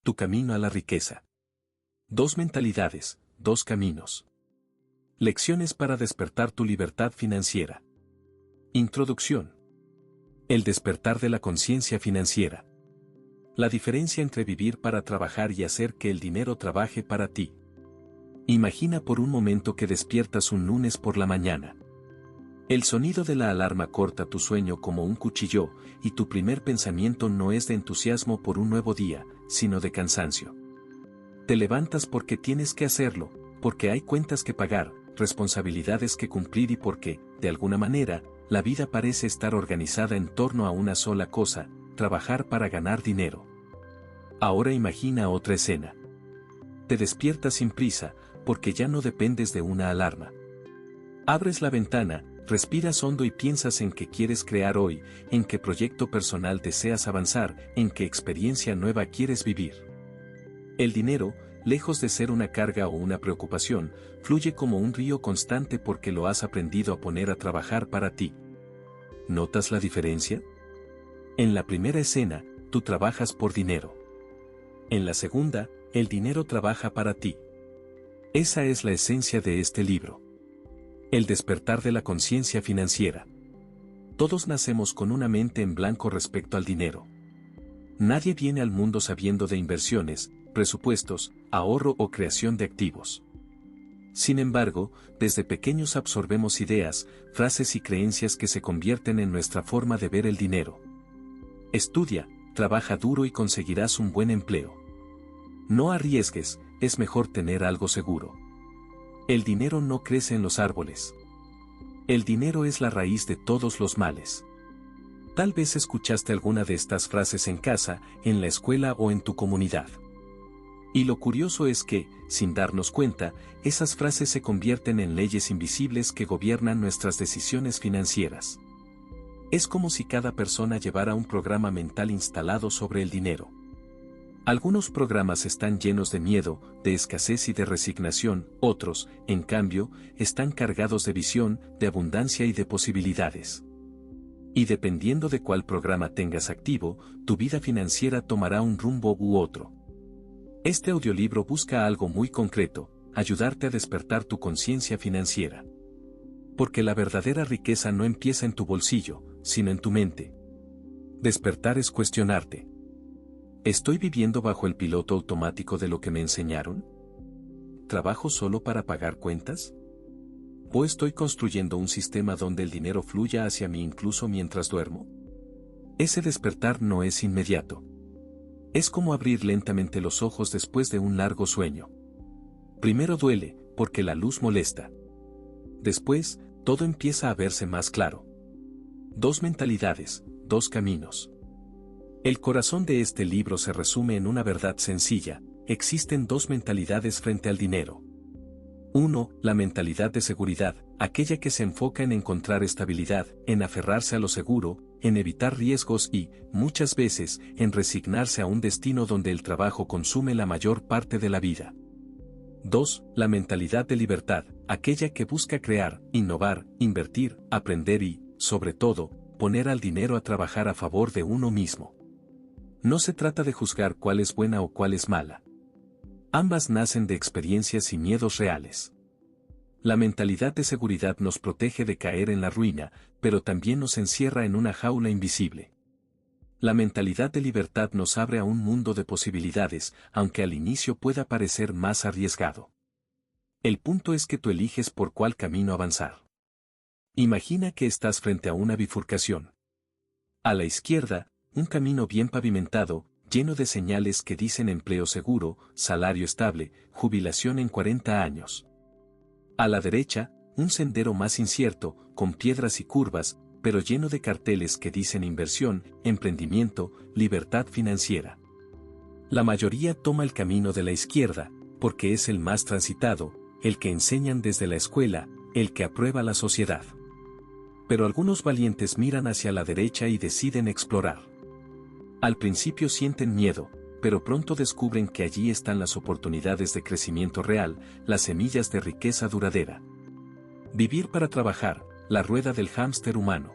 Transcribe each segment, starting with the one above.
Tu camino a la riqueza. Dos mentalidades, dos caminos. Lecciones para despertar tu libertad financiera. Introducción. El despertar de la conciencia financiera. La diferencia entre vivir para trabajar y hacer que el dinero trabaje para ti. Imagina por un momento que despiertas un lunes por la mañana. El sonido de la alarma corta tu sueño como un cuchillo, y tu primer pensamiento no es de entusiasmo por un nuevo día, sino de cansancio. Te levantas porque tienes que hacerlo, porque hay cuentas que pagar, responsabilidades que cumplir y porque, de alguna manera, la vida parece estar organizada en torno a una sola cosa: trabajar para ganar dinero. Ahora imagina otra escena. Te despiertas sin prisa, porque ya no dependes de una alarma. Abres la ventana, respiras hondo y piensas en qué quieres crear hoy, en qué proyecto personal deseas avanzar, en qué experiencia nueva quieres vivir. El dinero, lejos de ser una carga o una preocupación, fluye como un río constante porque lo has aprendido a poner a trabajar para ti. ¿Notas la diferencia? En la primera escena, tú trabajas por dinero. En la segunda, el dinero trabaja para ti. Esa es la esencia de este libro. El despertar de la conciencia financiera. Todos nacemos con una mente en blanco respecto al dinero. Nadie viene al mundo sabiendo de inversiones, presupuestos, ahorro o creación de activos. Sin embargo, desde pequeños absorbemos ideas, frases y creencias que se convierten en nuestra forma de ver el dinero. Estudia, trabaja duro y conseguirás un buen empleo. No arriesgues, es mejor tener algo seguro. El dinero no crece en los árboles. El dinero es la raíz de todos los males. Tal vez escuchaste alguna de estas frases en casa, en la escuela o en tu comunidad. Y lo curioso es que, sin darnos cuenta, esas frases se convierten en leyes invisibles que gobiernan nuestras decisiones financieras. Es como si cada persona llevara un programa mental instalado sobre el dinero. Algunos programas están llenos de miedo, de escasez y de resignación, otros, en cambio, están cargados de visión, de abundancia y de posibilidades. Y dependiendo de cuál programa tengas activo, tu vida financiera tomará un rumbo u otro. Este audiolibro busca algo muy concreto: ayudarte a despertar tu conciencia financiera. Porque la verdadera riqueza no empieza en tu bolsillo, sino en tu mente. Despertar es cuestionarte. ¿Estoy viviendo bajo el piloto automático de lo que me enseñaron? ¿Trabajo solo para pagar cuentas? ¿O estoy construyendo un sistema donde el dinero fluya hacia mí incluso mientras duermo? Ese despertar no es inmediato. Es como abrir lentamente los ojos después de un largo sueño. Primero duele, porque la luz molesta. Después, todo empieza a verse más claro. Dos mentalidades, dos caminos. El corazón de este libro se resume en una verdad sencilla: existen dos mentalidades frente al dinero. 1. La mentalidad de seguridad, aquella que se enfoca en encontrar estabilidad, en aferrarse a lo seguro, en evitar riesgos y, muchas veces, en resignarse a un destino donde el trabajo consume la mayor parte de la vida. 2. La mentalidad de libertad, aquella que busca crear, innovar, invertir, aprender y, sobre todo, poner al dinero a trabajar a favor de uno mismo. No se trata de juzgar cuál es buena o cuál es mala. Ambas nacen de experiencias y miedos reales. La mentalidad de seguridad nos protege de caer en la ruina, pero también nos encierra en una jaula invisible. La mentalidad de libertad nos abre a un mundo de posibilidades, aunque al inicio pueda parecer más arriesgado. El punto es que tú eliges por cuál camino avanzar. Imagina que estás frente a una bifurcación. A la izquierda, un camino bien pavimentado, lleno de señales que dicen empleo seguro, salario estable, jubilación en 40 años. A la derecha, un sendero más incierto, con piedras y curvas, pero lleno de carteles que dicen inversión, emprendimiento, libertad financiera. La mayoría toma el camino de la izquierda, porque es el más transitado, el que enseñan desde la escuela, el que aprueba la sociedad. Pero algunos valientes miran hacia la derecha y deciden explorar. Al principio sienten miedo, pero pronto descubren que allí están las oportunidades de crecimiento real, las semillas de riqueza duradera. Vivir para trabajar, la rueda del hámster humano.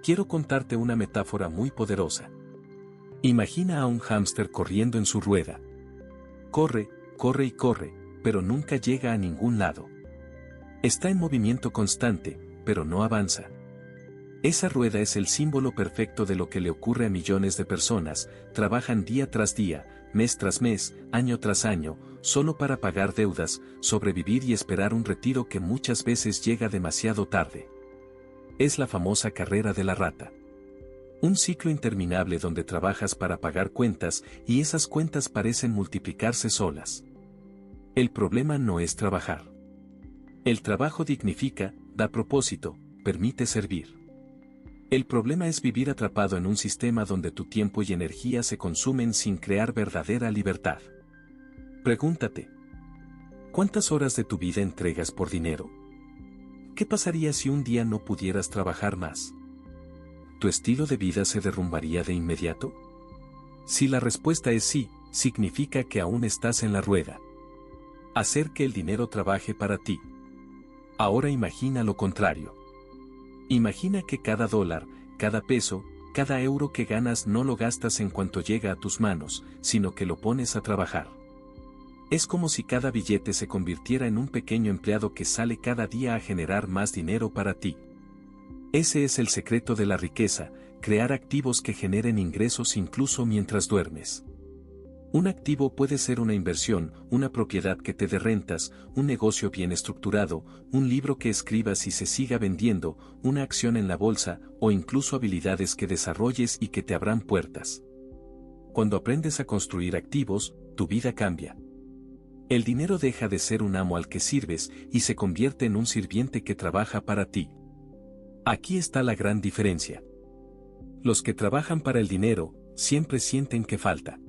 Quiero contarte una metáfora muy poderosa. Imagina a un hámster corriendo en su rueda. Corre, corre y corre, pero nunca llega a ningún lado. Está en movimiento constante, pero no avanza. Esa rueda es el símbolo perfecto de lo que le ocurre a millones de personas, trabajan día tras día, mes tras mes, año tras año, solo para pagar deudas, sobrevivir y esperar un retiro que muchas veces llega demasiado tarde. Es la famosa carrera de la rata. Un ciclo interminable donde trabajas para pagar cuentas y esas cuentas parecen multiplicarse solas. El problema no es trabajar. El trabajo dignifica, da propósito, permite servir. El problema es vivir atrapado en un sistema donde tu tiempo y energía se consumen sin crear verdadera libertad. Pregúntate, ¿cuántas horas de tu vida entregas por dinero? ¿Qué pasaría si un día no pudieras trabajar más? ¿Tu estilo de vida se derrumbaría de inmediato? Si la respuesta es sí, significa que aún estás en la rueda. Hacer que el dinero trabaje para ti. Ahora imagina lo contrario. Imagina que cada dólar, cada peso, cada euro que ganas no lo gastas en cuanto llega a tus manos, sino que lo pones a trabajar. Es como si cada billete se convirtiera en un pequeño empleado que sale cada día a generar más dinero para ti. Ese es el secreto de la riqueza, crear activos que generen ingresos incluso mientras duermes. Un activo puede ser una inversión, una propiedad que te dé rentas, un negocio bien estructurado, un libro que escribas y se siga vendiendo, una acción en la bolsa, o incluso habilidades que desarrolles y que te abran puertas. Cuando aprendes a construir activos, tu vida cambia. El dinero deja de ser un amo al que sirves y se convierte en un sirviente que trabaja para ti. Aquí está la gran diferencia. Los que trabajan para el dinero, siempre sienten que falta.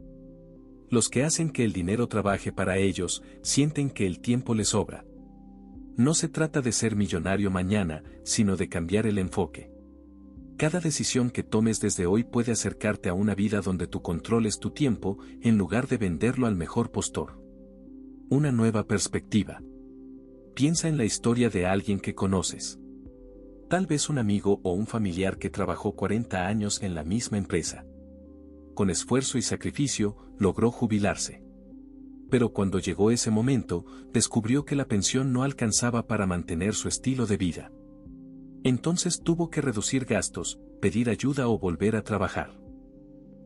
Los que hacen que el dinero trabaje para ellos, sienten que el tiempo les sobra. No se trata de ser millonario mañana, sino de cambiar el enfoque. Cada decisión que tomes desde hoy puede acercarte a una vida donde tú controles tu tiempo, en lugar de venderlo al mejor postor. Una nueva perspectiva. Piensa en la historia de alguien que conoces. Tal vez un amigo o un familiar que trabajó 40 años en la misma empresa. Con esfuerzo y sacrificio, logró jubilarse. Pero cuando llegó ese momento, descubrió que la pensión no alcanzaba para mantener su estilo de vida. Entonces tuvo que reducir gastos, pedir ayuda o volver a trabajar.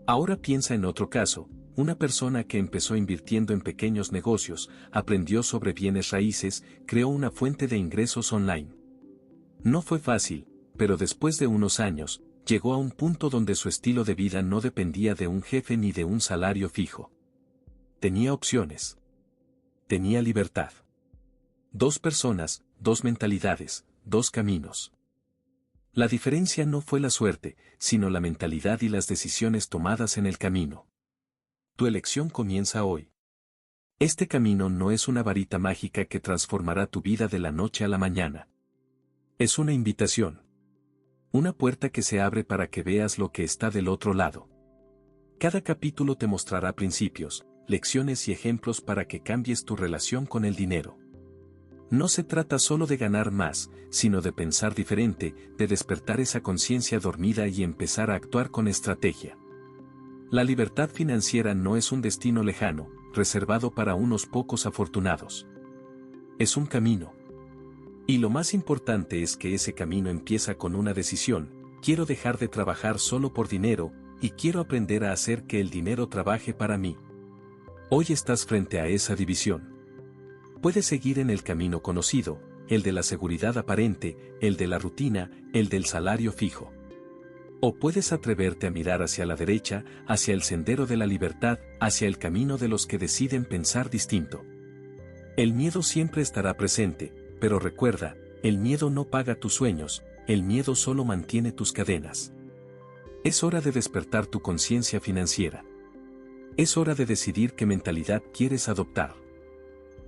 Ahora piensa en otro caso, una persona que empezó invirtiendo en pequeños negocios, aprendió sobre bienes raíces, creó una fuente de ingresos online. No fue fácil, pero después de unos años, llegó a un punto donde su estilo de vida no dependía de un jefe ni de un salario fijo. Tenía opciones. Tenía libertad. Dos personas, dos mentalidades, dos caminos. La diferencia no fue la suerte, sino la mentalidad y las decisiones tomadas en el camino. Tu elección comienza hoy. Este camino no es una varita mágica que transformará tu vida de la noche a la mañana. Es una invitación. Una puerta que se abre para que veas lo que está del otro lado. Cada capítulo te mostrará principios, lecciones y ejemplos para que cambies tu relación con el dinero. No se trata solo de ganar más, sino de pensar diferente, de despertar esa conciencia dormida y empezar a actuar con estrategia. La libertad financiera no es un destino lejano, reservado para unos pocos afortunados. Es un camino. Y lo más importante es que ese camino empieza con una decisión: quiero dejar de trabajar solo por dinero, y quiero aprender a hacer que el dinero trabaje para mí. Hoy estás frente a esa división. Puedes seguir en el camino conocido, el de la seguridad aparente, el de la rutina, el del salario fijo. O puedes atreverte a mirar hacia la derecha, hacia el sendero de la libertad, hacia el camino de los que deciden pensar distinto. El miedo siempre estará presente, pero recuerda, el miedo no paga tus sueños, el miedo solo mantiene tus cadenas. Es hora de despertar tu conciencia financiera. Es hora de decidir qué mentalidad quieres adoptar.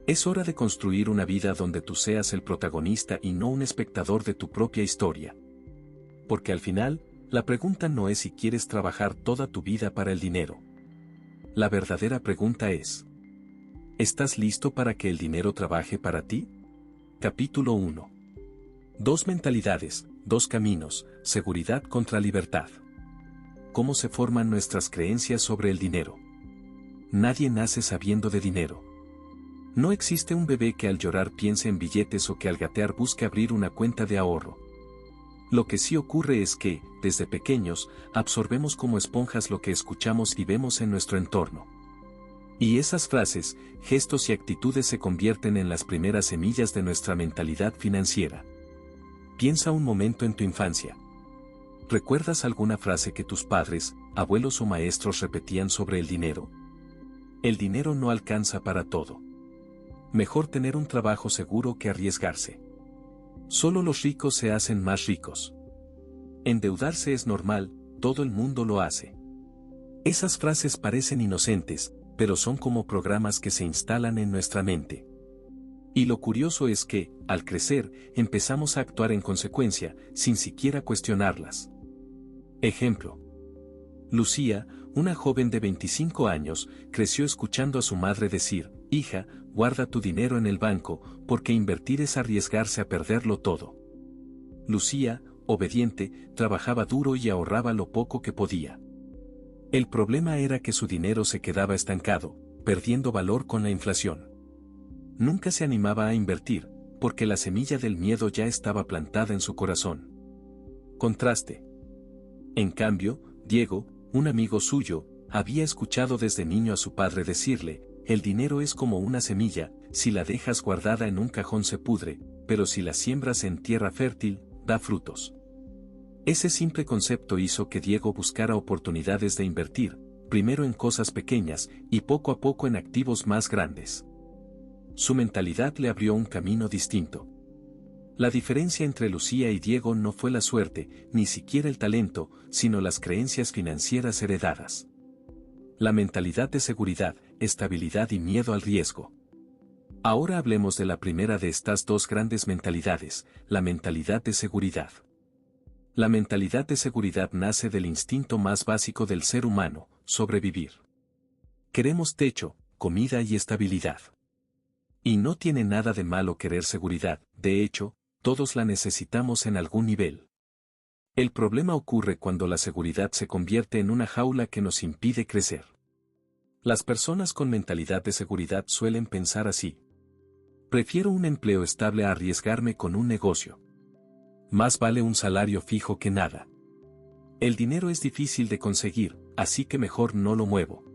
Es hora de construir una vida donde tú seas el protagonista y no un espectador de tu propia historia. Porque al final, la pregunta no es si quieres trabajar toda tu vida para el dinero. La verdadera pregunta es: ¿estás listo para que el dinero trabaje para ti? Capítulo 1. Dos mentalidades, dos caminos, seguridad contra libertad. cómo se forman nuestras creencias sobre el dinero. Nadie nace sabiendo de dinero. No existe un bebé que al llorar piense en billetes o que al gatear busque abrir una cuenta de ahorro. Lo que sí ocurre es que, desde pequeños, absorbemos como esponjas lo que escuchamos y vemos en nuestro entorno. Y esas frases, gestos y actitudes se convierten en las primeras semillas de nuestra mentalidad financiera. Piensa un momento en tu infancia. ¿Recuerdas alguna frase que tus padres, abuelos o maestros repetían sobre el dinero? El dinero no alcanza para todo. Mejor tener un trabajo seguro que arriesgarse. Solo los ricos se hacen más ricos. Endeudarse es normal, todo el mundo lo hace. Esas frases parecen inocentes, pero son como programas que se instalan en nuestra mente. Y lo curioso es que, al crecer, empezamos a actuar en consecuencia, sin siquiera cuestionarlas. Ejemplo. Lucía, una joven de 25 años, creció escuchando a su madre decir: hija, guarda tu dinero en el banco, porque invertir es arriesgarse a perderlo todo. Lucía, obediente, trabajaba duro y ahorraba lo poco que podía. El problema era que su dinero se quedaba estancado, perdiendo valor con la inflación. Nunca se animaba a invertir, porque la semilla del miedo ya estaba plantada en su corazón. Contraste. En cambio, Diego, un amigo suyo, había escuchado desde niño a su padre decirle: el dinero es como una semilla, si la dejas guardada en un cajón se pudre, pero si la siembras en tierra fértil, da frutos. Ese simple concepto hizo que Diego buscara oportunidades de invertir, primero en cosas pequeñas, y poco a poco en activos más grandes. Su mentalidad le abrió un camino distinto. La diferencia entre Lucía y Diego no fue la suerte, ni siquiera el talento, sino las creencias financieras heredadas. La mentalidad de seguridad, estabilidad y miedo al riesgo. Ahora hablemos de la primera de estas dos grandes mentalidades, la mentalidad de seguridad. La mentalidad de seguridad nace del instinto más básico del ser humano, sobrevivir. Queremos techo, comida y estabilidad. Y no tiene nada de malo querer seguridad, de hecho, todos la necesitamos en algún nivel. El problema ocurre cuando la seguridad se convierte en una jaula que nos impide crecer. Las personas con mentalidad de seguridad suelen pensar así: prefiero un empleo estable a arriesgarme con un negocio. Más vale un salario fijo que nada. El dinero es difícil de conseguir, así que mejor no lo muevo.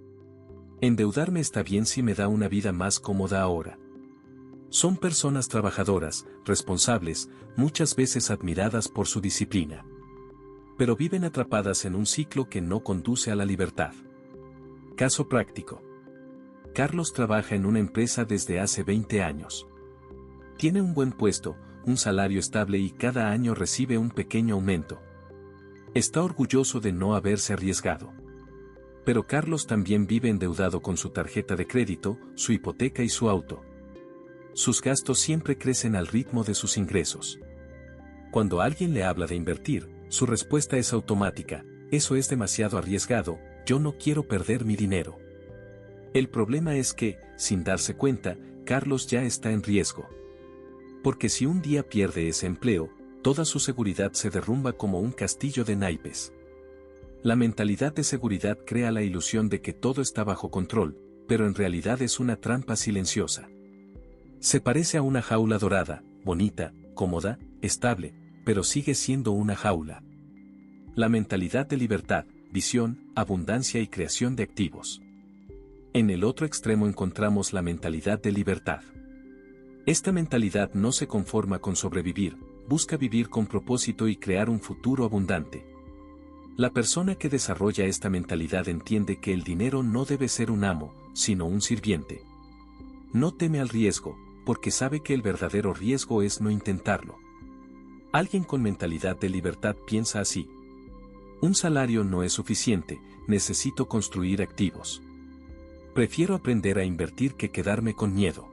Endeudarme está bien si me da una vida más cómoda ahora. Son personas trabajadoras, responsables, muchas veces admiradas por su disciplina. Pero viven atrapadas en un ciclo que no conduce a la libertad. Caso práctico. Carlos trabaja en una empresa desde hace 20 años. Tiene un buen puesto, un salario estable y cada año recibe un pequeño aumento. Está orgulloso de no haberse arriesgado. Pero Carlos también vive endeudado con su tarjeta de crédito, su hipoteca y su auto. Sus gastos siempre crecen al ritmo de sus ingresos. Cuando alguien le habla de invertir, su respuesta es automática: eso es demasiado arriesgado, yo no quiero perder mi dinero. El problema es que, sin darse cuenta, Carlos ya está en riesgo. Porque si un día pierde ese empleo, toda su seguridad se derrumba como un castillo de naipes. La mentalidad de seguridad crea la ilusión de que todo está bajo control, pero en realidad es una trampa silenciosa. Se parece a una jaula dorada, bonita, cómoda, estable, pero sigue siendo una jaula. La mentalidad de libertad, visión, abundancia y creación de activos. En el otro extremo encontramos la mentalidad de libertad. Esta mentalidad no se conforma con sobrevivir, busca vivir con propósito y crear un futuro abundante. La persona que desarrolla esta mentalidad entiende que el dinero no debe ser un amo, sino un sirviente. No teme al riesgo, porque sabe que el verdadero riesgo es no intentarlo. Alguien con mentalidad de libertad piensa así: un salario no es suficiente, necesito construir activos. Prefiero aprender a invertir que quedarme con miedo.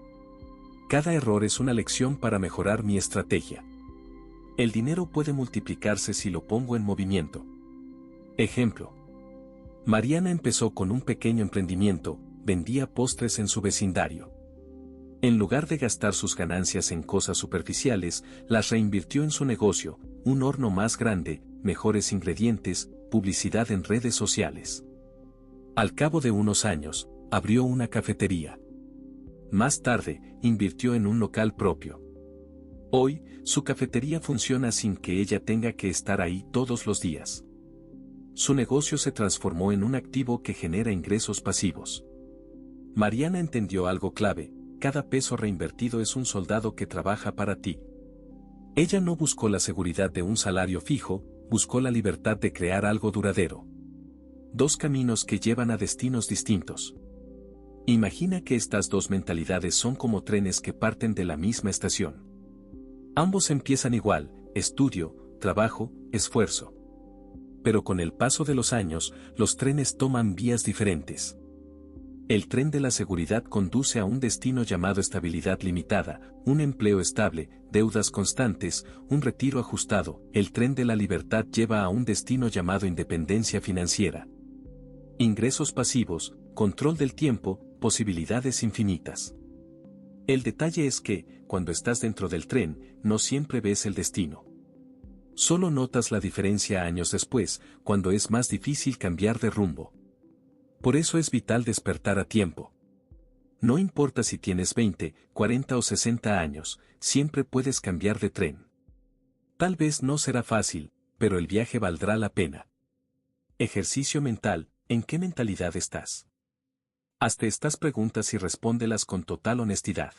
Cada error es una lección para mejorar mi estrategia. El dinero puede multiplicarse si lo pongo en movimiento. Ejemplo. Mariana empezó con un pequeño emprendimiento, vendía postres en su vecindario. En lugar de gastar sus ganancias en cosas superficiales, las reinvirtió en su negocio, un horno más grande, mejores ingredientes, publicidad en redes sociales. Al cabo de unos años, abrió una cafetería. Más tarde, invirtió en un local propio. Hoy, su cafetería funciona sin que ella tenga que estar ahí todos los días. Su negocio se transformó en un activo que genera ingresos pasivos. Mariana entendió algo clave: cada peso reinvertido es un soldado que trabaja para ti. Ella no buscó la seguridad de un salario fijo, buscó la libertad de crear algo duradero. Dos caminos que llevan a destinos distintos. Imagina que estas dos mentalidades son como trenes que parten de la misma estación. Ambos empiezan igual: estudio, trabajo, esfuerzo. Pero con el paso de los años, los trenes toman vías diferentes. El tren de la seguridad conduce a un destino llamado estabilidad limitada, un empleo estable, deudas constantes, un retiro ajustado. El tren de la libertad lleva a un destino llamado independencia financiera. Ingresos pasivos, control del tiempo, posibilidades infinitas. El detalle es que, cuando estás dentro del tren, no siempre ves el destino. Solo notas la diferencia años después, cuando es más difícil cambiar de rumbo. Por eso es vital despertar a tiempo. No importa si tienes 20, 40 o 60 años, siempre puedes cambiar de tren. Tal vez no será fácil, pero el viaje valdrá la pena. Ejercicio mental: ¿en qué mentalidad estás? Hazte estas preguntas y respóndelas con total honestidad.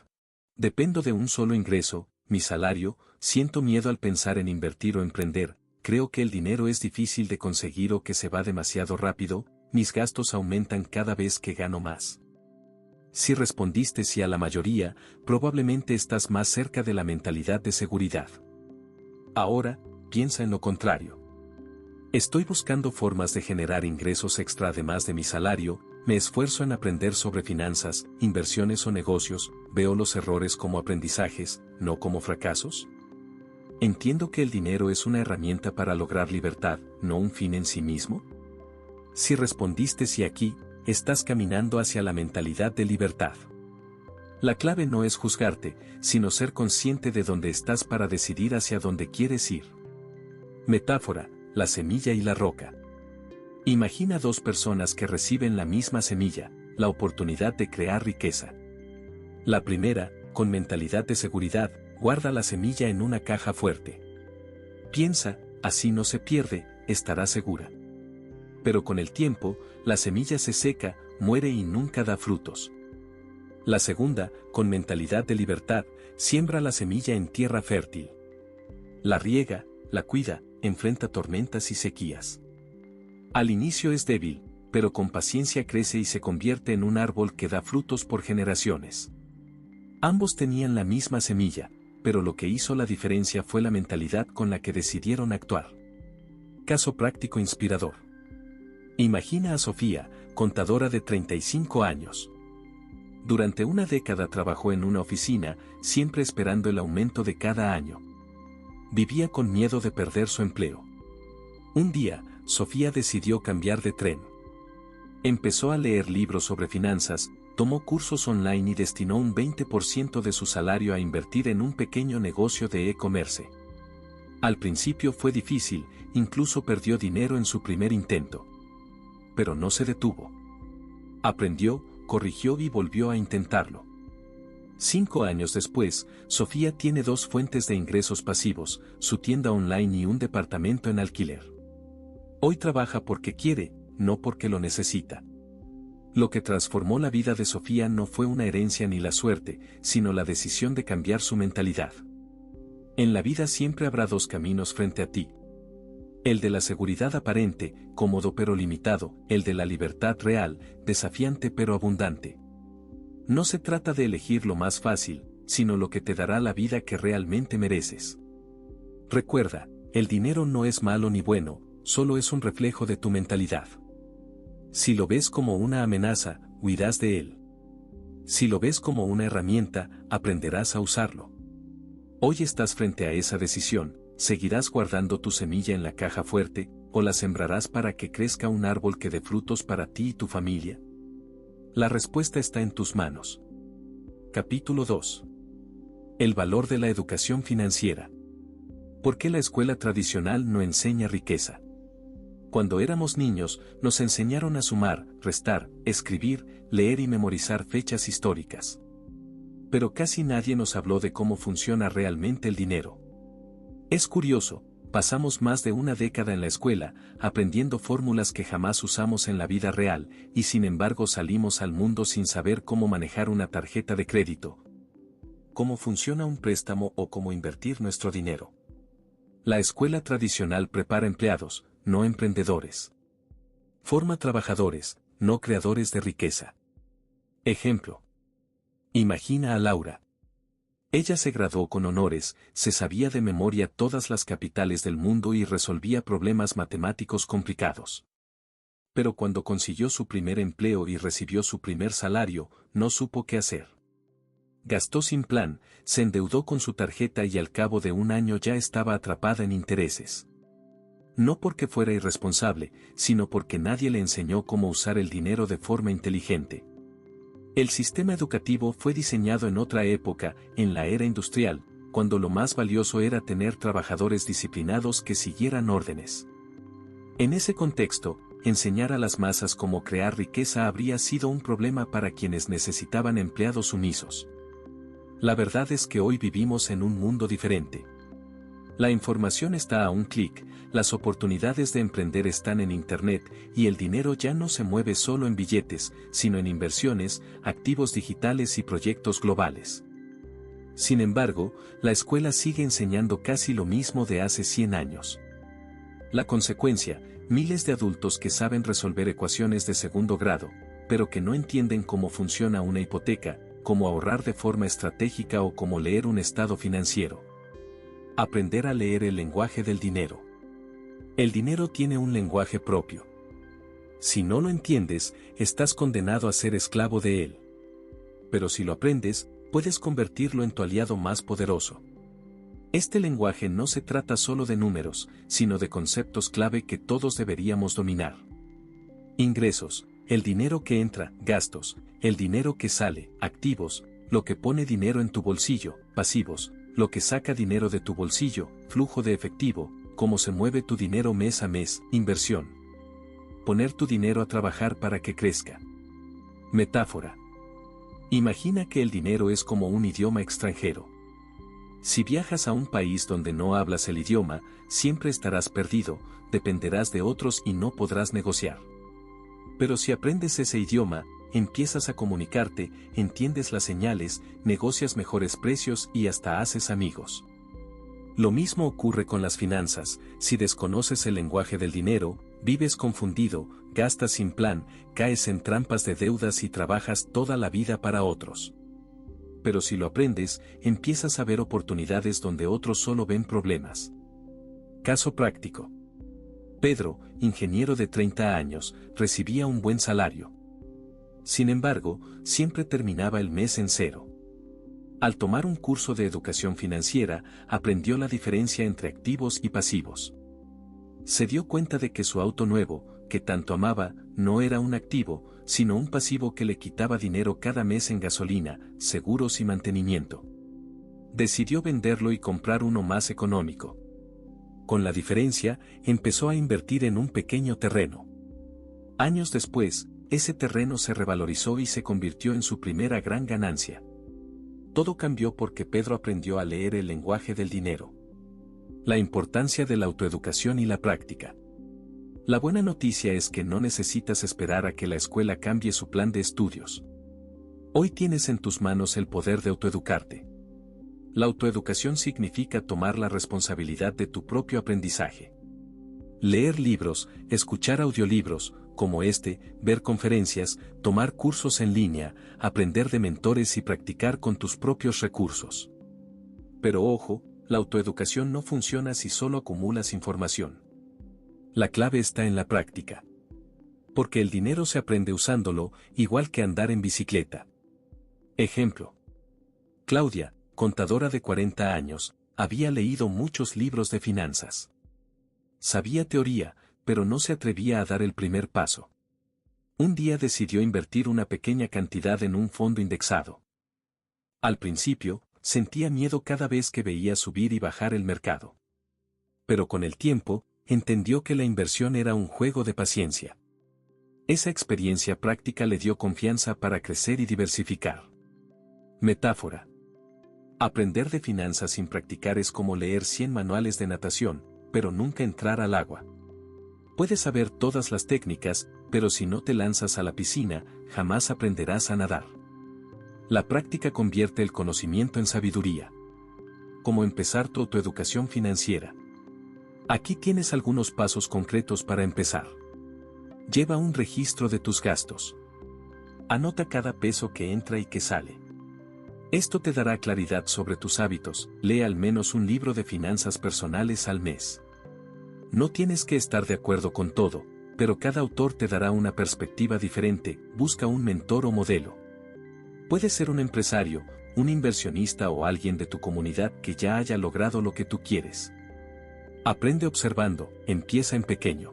Dependo de un solo ingreso, mi salario, siento miedo al pensar en invertir o emprender, creo que el dinero es difícil de conseguir o que se va demasiado rápido, mis gastos aumentan cada vez que gano más. Si respondiste sí a la mayoría, probablemente estás más cerca de la mentalidad de seguridad. Ahora, piensa en lo contrario. Estoy buscando formas de generar ingresos extra además de mi salario, me esfuerzo en aprender sobre finanzas, inversiones o negocios, veo los errores como aprendizajes, no como fracasos. Entiendo que el dinero es una herramienta para lograr libertad, no un fin en sí mismo. Si respondiste sí aquí, estás caminando hacia la mentalidad de libertad. La clave no es juzgarte, sino ser consciente de dónde estás para decidir hacia dónde quieres ir. Metáfora: la semilla y la roca. Imagina dos personas que reciben la misma semilla, la oportunidad de crear riqueza. La primera, con mentalidad de seguridad, guarda la semilla en una caja fuerte. Piensa: así no se pierde, estará segura. Pero con el tiempo, la semilla se seca, muere y nunca da frutos. La segunda, con mentalidad de libertad, siembra la semilla en tierra fértil. La riega, la cuida, enfrenta tormentas y sequías. Al inicio es débil, pero con paciencia crece y se convierte en un árbol que da frutos por generaciones. Ambos tenían la misma semilla, pero lo que hizo la diferencia fue la mentalidad con la que decidieron actuar. Caso práctico inspirador. Imagina a Sofía, contadora de 35 años. Durante una década trabajó en una oficina, siempre esperando el aumento de cada año. Vivía con miedo de perder su empleo. Un día, Sofía decidió cambiar de tren. Empezó a leer libros sobre finanzas, tomó cursos online y destinó un 20% de su salario a invertir en un pequeño negocio de e-commerce. Al principio fue difícil, incluso perdió dinero en su primer intento. Pero no se detuvo. Aprendió, corrigió y volvió a intentarlo. 5 años después, Sofía tiene 2 fuentes de ingresos pasivos, su tienda online y un departamento en alquiler. Hoy trabaja porque quiere, no porque lo necesita. Lo que transformó la vida de Sofía no fue una herencia ni la suerte, sino la decisión de cambiar su mentalidad. En la vida siempre habrá 2 caminos frente a ti. El de la seguridad aparente, cómodo pero limitado, el de la libertad real, desafiante pero abundante. No se trata de elegir lo más fácil, sino lo que te dará la vida que realmente mereces. Recuerda, el dinero no es malo ni bueno, solo es un reflejo de tu mentalidad. Si lo ves como una amenaza, huirás de él. Si lo ves como una herramienta, aprenderás a usarlo. Hoy estás frente a esa decisión: ¿seguirás guardando tu semilla en la caja fuerte, o la sembrarás para que crezca un árbol que dé frutos para ti y tu familia? La respuesta está en tus manos. Capítulo 2. El valor de la educación financiera. ¿Por qué la escuela tradicional no enseña riqueza? Cuando éramos niños, nos enseñaron a sumar, restar, escribir, leer y memorizar fechas históricas. Pero casi nadie nos habló de cómo funciona realmente el dinero. Es curioso, pasamos más de una década en la escuela, aprendiendo fórmulas que jamás usamos en la vida real, y sin embargo salimos al mundo sin saber cómo manejar una tarjeta de crédito, cómo funciona un préstamo o cómo invertir nuestro dinero. La escuela tradicional prepara empleados, no emprendedores. Forma trabajadores, no creadores de riqueza. Ejemplo. Imagina a Laura. Ella se graduó con honores, se sabía de memoria todas las capitales del mundo y resolvía problemas matemáticos complicados. Pero cuando consiguió su primer empleo y recibió su primer salario, no supo qué hacer. Gastó sin plan, se endeudó con su tarjeta y al cabo de un año ya estaba atrapada en intereses. No porque fuera irresponsable, sino porque nadie le enseñó cómo usar el dinero de forma inteligente. El sistema educativo fue diseñado en otra época, en la era industrial, cuando lo más valioso era tener trabajadores disciplinados que siguieran órdenes. En ese contexto, enseñar a las masas cómo crear riqueza habría sido un problema para quienes necesitaban empleados sumisos. La verdad es que hoy vivimos en un mundo diferente. La información está a un clic, las oportunidades de emprender están en Internet y el dinero ya no se mueve solo en billetes, sino en inversiones, activos digitales y proyectos globales. Sin embargo, la escuela sigue enseñando casi lo mismo de hace 100 años. La consecuencia, miles de adultos que saben resolver ecuaciones de segundo grado, pero que no entienden cómo funciona una hipoteca, cómo ahorrar de forma estratégica o cómo leer un estado financiero. Aprender a leer el lenguaje del dinero. El dinero tiene un lenguaje propio. Si no lo entiendes, estás condenado a ser esclavo de él. Pero si lo aprendes, puedes convertirlo en tu aliado más poderoso. Este lenguaje no se trata solo de números, sino de conceptos clave que todos deberíamos dominar. Ingresos, el dinero que entra, gastos, el dinero que sale, activos, lo que pone dinero en tu bolsillo, pasivos, lo que saca dinero de tu bolsillo, flujo de efectivo, cómo se mueve tu dinero mes a mes, inversión. Poner tu dinero a trabajar para que crezca. Metáfora. Imagina que el dinero es como un idioma extranjero. Si viajas a un país donde no hablas el idioma, siempre estarás perdido, dependerás de otros y no podrás negociar. Pero si aprendes ese idioma, empiezas a comunicarte, entiendes las señales, negocias mejores precios y hasta haces amigos. Lo mismo ocurre con las finanzas, si desconoces el lenguaje del dinero, vives confundido, gastas sin plan, caes en trampas de deudas y trabajas toda la vida para otros. Pero si lo aprendes, empiezas a ver oportunidades donde otros solo ven problemas. Caso práctico. Pedro, ingeniero de 30 años, recibía un buen salario. Sin embargo, siempre terminaba el mes en cero. Al tomar un curso de educación financiera, aprendió la diferencia entre activos y pasivos. Se dio cuenta de que su auto nuevo, que tanto amaba, no era un activo, sino un pasivo que le quitaba dinero cada mes en gasolina, seguros y mantenimiento. Decidió venderlo y comprar uno más económico. Con la diferencia, empezó a invertir en un pequeño terreno. Años después, ese terreno se revalorizó y se convirtió en su primera gran ganancia. Todo cambió porque Pedro aprendió a leer el lenguaje del dinero. La importancia de la autoeducación y la práctica. La buena noticia es que no necesitas esperar a que la escuela cambie su plan de estudios. Hoy tienes en tus manos el poder de autoeducarte. La autoeducación significa tomar la responsabilidad de tu propio aprendizaje. Leer libros, escuchar audiolibros, como este, ver conferencias, tomar cursos en línea, aprender de mentores y practicar con tus propios recursos. Pero ojo, la autoeducación no funciona si solo acumulas información. La clave está en la práctica. Porque el dinero se aprende usándolo, igual que andar en bicicleta. Ejemplo. Claudia, contadora de 40 años, había leído muchos libros de finanzas. Sabía teoría, pero no se atrevía a dar el primer paso. Un día decidió invertir una pequeña cantidad en un fondo indexado. Al principio, sentía miedo cada vez que veía subir y bajar el mercado. Pero con el tiempo, entendió que la inversión era un juego de paciencia. Esa experiencia práctica le dio confianza para crecer y diversificar. Metáfora. Aprender de finanzas sin practicar es como leer 100 manuales de natación, pero nunca entrar al agua. Puedes saber todas las técnicas, pero si no te lanzas a la piscina, jamás aprenderás a nadar. La práctica convierte el conocimiento en sabiduría. ¿Cómo empezar tu autoeducación financiera? Aquí tienes algunos pasos concretos para empezar. Lleva un registro de tus gastos. Anota cada peso que entra y que sale. Esto te dará claridad sobre tus hábitos. Lee al menos un libro de finanzas personales al mes. No tienes que estar de acuerdo con todo, pero cada autor te dará una perspectiva diferente. Busca un mentor o modelo. Puede ser un empresario, un inversionista o alguien de tu comunidad que ya haya logrado lo que tú quieres. Aprende observando, empieza en pequeño.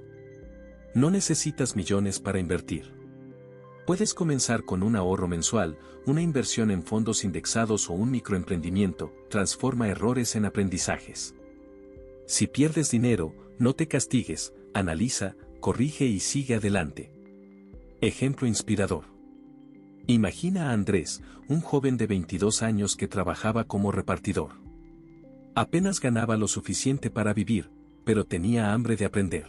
No necesitas millones para invertir. Puedes comenzar con un ahorro mensual, una inversión en fondos indexados o un microemprendimiento. Transforma errores en aprendizajes. Si pierdes dinero, no te castigues, analiza, corrige y sigue adelante. Ejemplo inspirador. Imagina a Andrés, un joven de 22 años que trabajaba como repartidor. Apenas ganaba lo suficiente para vivir, pero tenía hambre de aprender.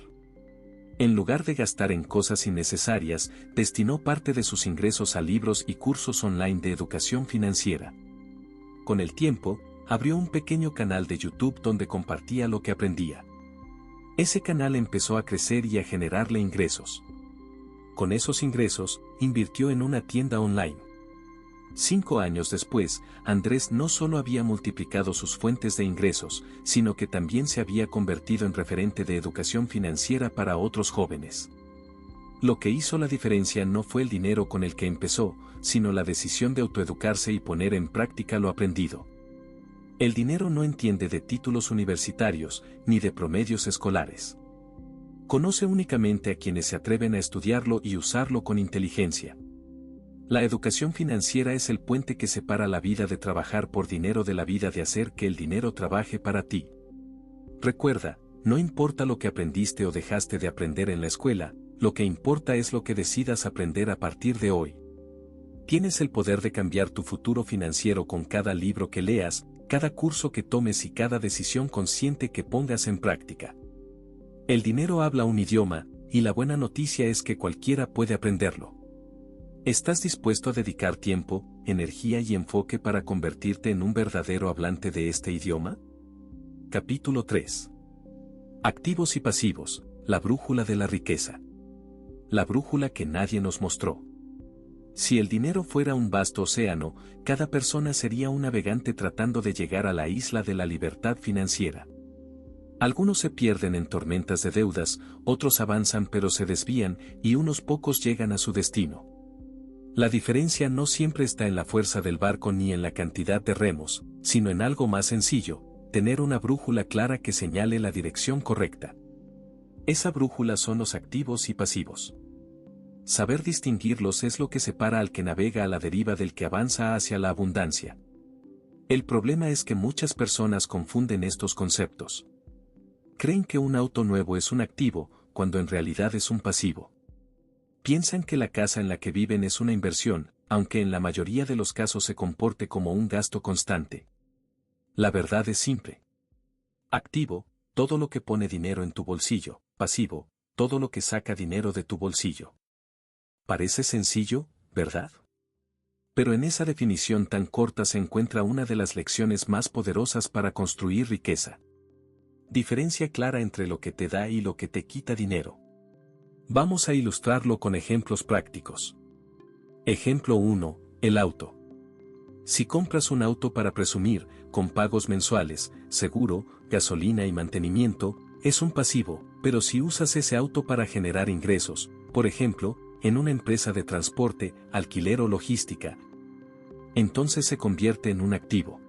En lugar de gastar en cosas innecesarias, destinó parte de sus ingresos a libros y cursos online de educación financiera. Con el tiempo, abrió un pequeño canal de YouTube donde compartía lo que aprendía. Ese canal empezó a crecer y a generarle ingresos. Con esos ingresos, invirtió en una tienda online. 5 años después, Andrés no solo había multiplicado sus fuentes de ingresos, sino que también se había convertido en referente de educación financiera para otros jóvenes. Lo que hizo la diferencia no fue el dinero con el que empezó, sino la decisión de autoeducarse y poner en práctica lo aprendido. El dinero no entiende de títulos universitarios, ni de promedios escolares. Conoce únicamente a quienes se atreven a estudiarlo y usarlo con inteligencia. La educación financiera es el puente que separa la vida de trabajar por dinero de la vida de hacer que el dinero trabaje para ti. Recuerda, no importa lo que aprendiste o dejaste de aprender en la escuela, lo que importa es lo que decidas aprender a partir de hoy. Tienes el poder de cambiar tu futuro financiero con cada libro que leas, cada curso que tomes y cada decisión consciente que pongas en práctica. El dinero habla un idioma, y la buena noticia es que cualquiera puede aprenderlo. ¿Estás dispuesto a dedicar tiempo, energía y enfoque para convertirte en un verdadero hablante de este idioma? Capítulo 3. Activos y pasivos, la brújula de la riqueza. La brújula que nadie nos mostró. Si el dinero fuera un vasto océano, cada persona sería un navegante tratando de llegar a la isla de la libertad financiera. Algunos se pierden en tormentas de deudas, otros avanzan pero se desvían, y unos pocos llegan a su destino. La diferencia no siempre está en la fuerza del barco ni en la cantidad de remos, sino en algo más sencillo, tener una brújula clara que señale la dirección correcta. Esa brújula son los activos y pasivos. Saber distinguirlos es lo que separa al que navega a la deriva del que avanza hacia la abundancia. El problema es que muchas personas confunden estos conceptos. Creen que un auto nuevo es un activo, cuando en realidad es un pasivo. Piensan que la casa en la que viven es una inversión, aunque en la mayoría de los casos se comporte como un gasto constante. La verdad es simple. Activo, todo lo que pone dinero en tu bolsillo. Pasivo, todo lo que saca dinero de tu bolsillo. Parece sencillo, ¿verdad? Pero en esa definición tan corta se encuentra una de las lecciones más poderosas para construir riqueza. Diferencia clara entre lo que te da y lo que te quita dinero. Vamos a ilustrarlo con ejemplos prácticos. Ejemplo 1, el auto. Si compras un auto para presumir, con pagos mensuales, seguro, gasolina y mantenimiento, es un pasivo, pero si usas ese auto para generar ingresos, por ejemplo, en una empresa de transporte, alquiler o logística, entonces se convierte en un activo.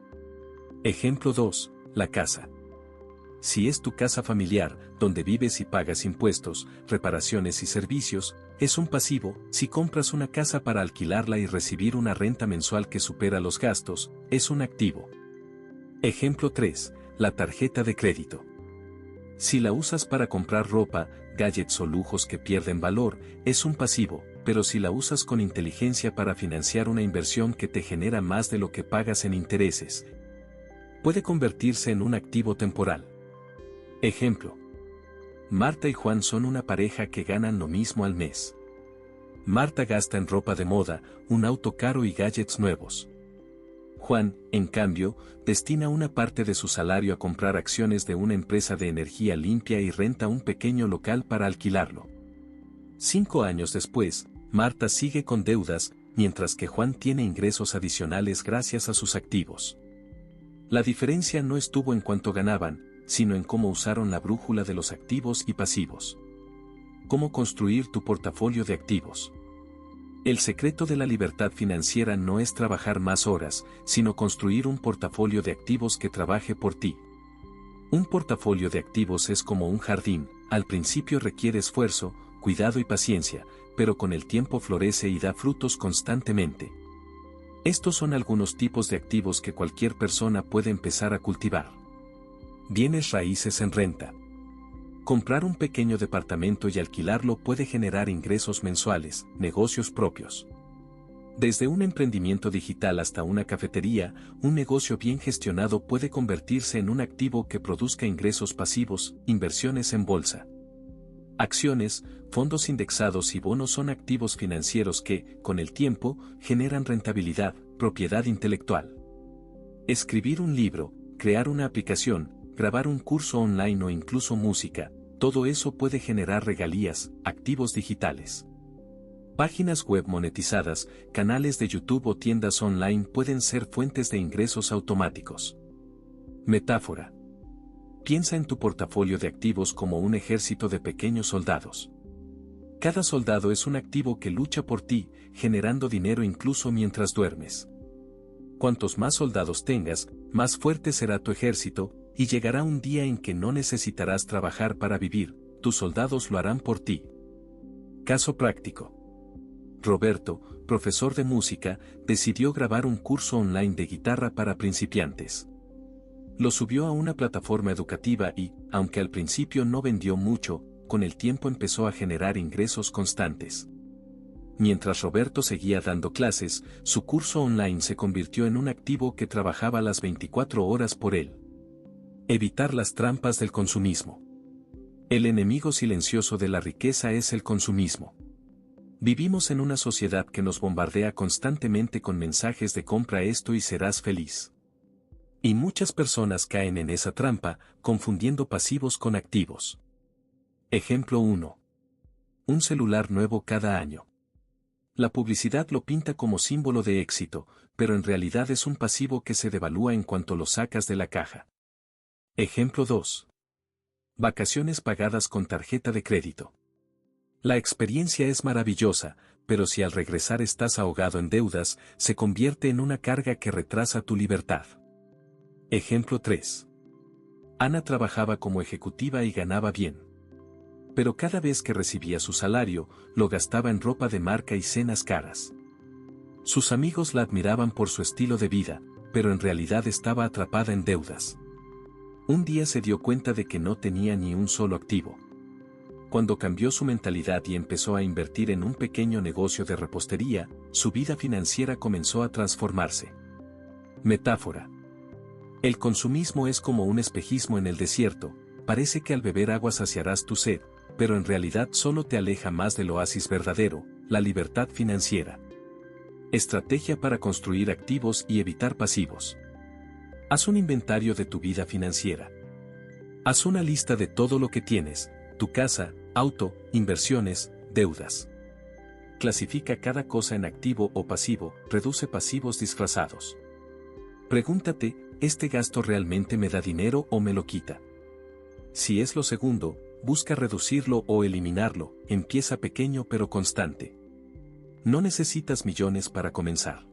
Ejemplo 2, la casa. Si es tu casa familiar, donde vives y pagas impuestos, reparaciones y servicios, es un pasivo. Si compras una casa para alquilarla y recibir una renta mensual que supera los gastos, es un activo. Ejemplo 3, la tarjeta de crédito. Si la usas para comprar ropa, gadgets o lujos que pierden valor, es un pasivo, pero si la usas con inteligencia para financiar una inversión que te genera más de lo que pagas en intereses, puede convertirse en un activo temporal. Ejemplo. Marta y Juan son una pareja que ganan lo mismo al mes. Marta gasta en ropa de moda, un auto caro y gadgets nuevos. Juan, en cambio, destina una parte de su salario a comprar acciones de una empresa de energía limpia y renta un pequeño local para alquilarlo. 5 años después, Marta sigue con deudas, mientras que Juan tiene ingresos adicionales gracias a sus activos. La diferencia no estuvo en cuánto ganaban, sino en cómo usaron la brújula de los activos y pasivos. ¿Cómo construir tu portafolio de activos? El secreto de la libertad financiera no es trabajar más horas, sino construir un portafolio de activos que trabaje por ti. Un portafolio de activos es como un jardín, al principio requiere esfuerzo, cuidado y paciencia, pero con el tiempo florece y da frutos constantemente. Estos son algunos tipos de activos que cualquier persona puede empezar a cultivar. Bienes raíces en renta. Comprar un pequeño departamento y alquilarlo puede generar ingresos mensuales, negocios propios. Desde un emprendimiento digital hasta una cafetería, un negocio bien gestionado puede convertirse en un activo que produzca ingresos pasivos, inversiones en bolsa. Acciones, fondos indexados y bonos son activos financieros que, con el tiempo, generan rentabilidad, propiedad intelectual. Escribir un libro, crear una aplicación, grabar un curso online o incluso música, todo eso puede generar regalías, activos digitales. Páginas web monetizadas, canales de YouTube o tiendas online pueden ser fuentes de ingresos automáticos. Metáfora. Piensa en tu portafolio de activos como un ejército de pequeños soldados. Cada soldado es un activo que lucha por ti, generando dinero incluso mientras duermes. Cuantos más soldados tengas, más fuerte será tu ejército, y llegará un día en que no necesitarás trabajar para vivir, tus soldados lo harán por ti. Caso práctico. Roberto, profesor de música, decidió grabar un curso online de guitarra para principiantes. Lo subió a una plataforma educativa y, aunque al principio no vendió mucho, con el tiempo empezó a generar ingresos constantes. Mientras Roberto seguía dando clases, su curso online se convirtió en un activo que trabajaba las 24 horas por él. Evitar las trampas del consumismo. El enemigo silencioso de la riqueza es el consumismo. Vivimos en una sociedad que nos bombardea constantemente con mensajes de compra esto y serás feliz. Y muchas personas caen en esa trampa, confundiendo pasivos con activos. Ejemplo 1. Un celular nuevo cada año. La publicidad lo pinta como símbolo de éxito, pero en realidad es un pasivo que se devalúa en cuanto lo sacas de la caja. Ejemplo 2. Vacaciones pagadas con tarjeta de crédito. La experiencia es maravillosa, pero si al regresar estás ahogado en deudas, se convierte en una carga que retrasa tu libertad. Ejemplo 3. Ana trabajaba como ejecutiva y ganaba bien. Pero cada vez que recibía su salario, lo gastaba en ropa de marca y cenas caras. Sus amigos la admiraban por su estilo de vida, pero en realidad estaba atrapada en deudas. Un día se dio cuenta de que no tenía ni un solo activo. Cuando cambió su mentalidad y empezó a invertir en un pequeño negocio de repostería, su vida financiera comenzó a transformarse. Metáfora. El consumismo es como un espejismo en el desierto, parece que al beber agua saciarás tu sed, pero en realidad solo te aleja más del oasis verdadero, la libertad financiera. Estrategia para construir activos y evitar pasivos. Haz un inventario de tu vida financiera. Haz una lista de todo lo que tienes, tu casa, auto, inversiones, deudas. Clasifica cada cosa en activo o pasivo, reduce pasivos disfrazados. Pregúntate, ¿este gasto realmente me da dinero o me lo quita? Si es lo segundo, busca reducirlo o eliminarlo, empieza pequeño pero constante. No necesitas millones para comenzar.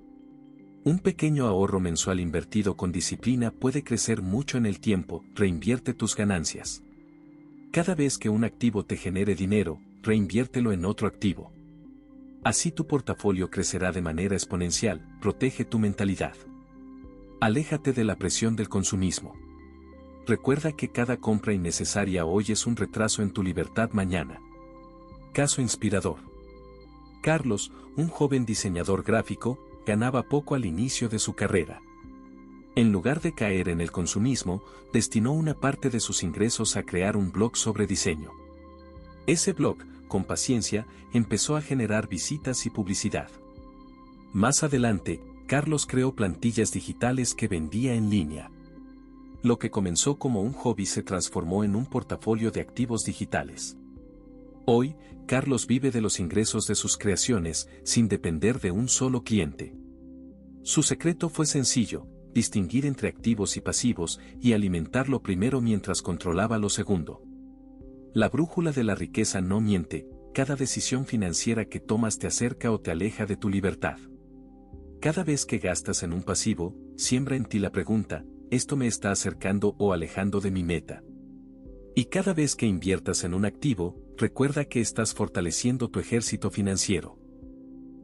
Un pequeño ahorro mensual invertido con disciplina puede crecer mucho en el tiempo, reinvierte tus ganancias. Cada vez que un activo te genere dinero, reinviértelo en otro activo. Así tu portafolio crecerá de manera exponencial, protege tu mentalidad. Aléjate de la presión del consumismo. Recuerda que cada compra innecesaria hoy es un retraso en tu libertad mañana. Caso inspirador. Carlos, un joven diseñador gráfico, ganaba poco al inicio de su carrera. En lugar de caer en el consumismo, destinó una parte de sus ingresos a crear un blog sobre diseño. Ese blog, con paciencia, empezó a generar visitas y publicidad. Más adelante, Carlos creó plantillas digitales que vendía en línea. Lo que comenzó como un hobby se transformó en un portafolio de activos digitales. Hoy, Carlos vive de los ingresos de sus creaciones, sin depender de un solo cliente. Su secreto fue sencillo: distinguir entre activos y pasivos y alimentar lo primero mientras controlaba lo segundo. La brújula de la riqueza no miente, cada decisión financiera que tomas te acerca o te aleja de tu libertad. Cada vez que gastas en un pasivo, siembra en ti la pregunta: ¿esto me está acercando o alejando de mi meta? Y cada vez que inviertas en un activo, recuerda que estás fortaleciendo tu ejército financiero.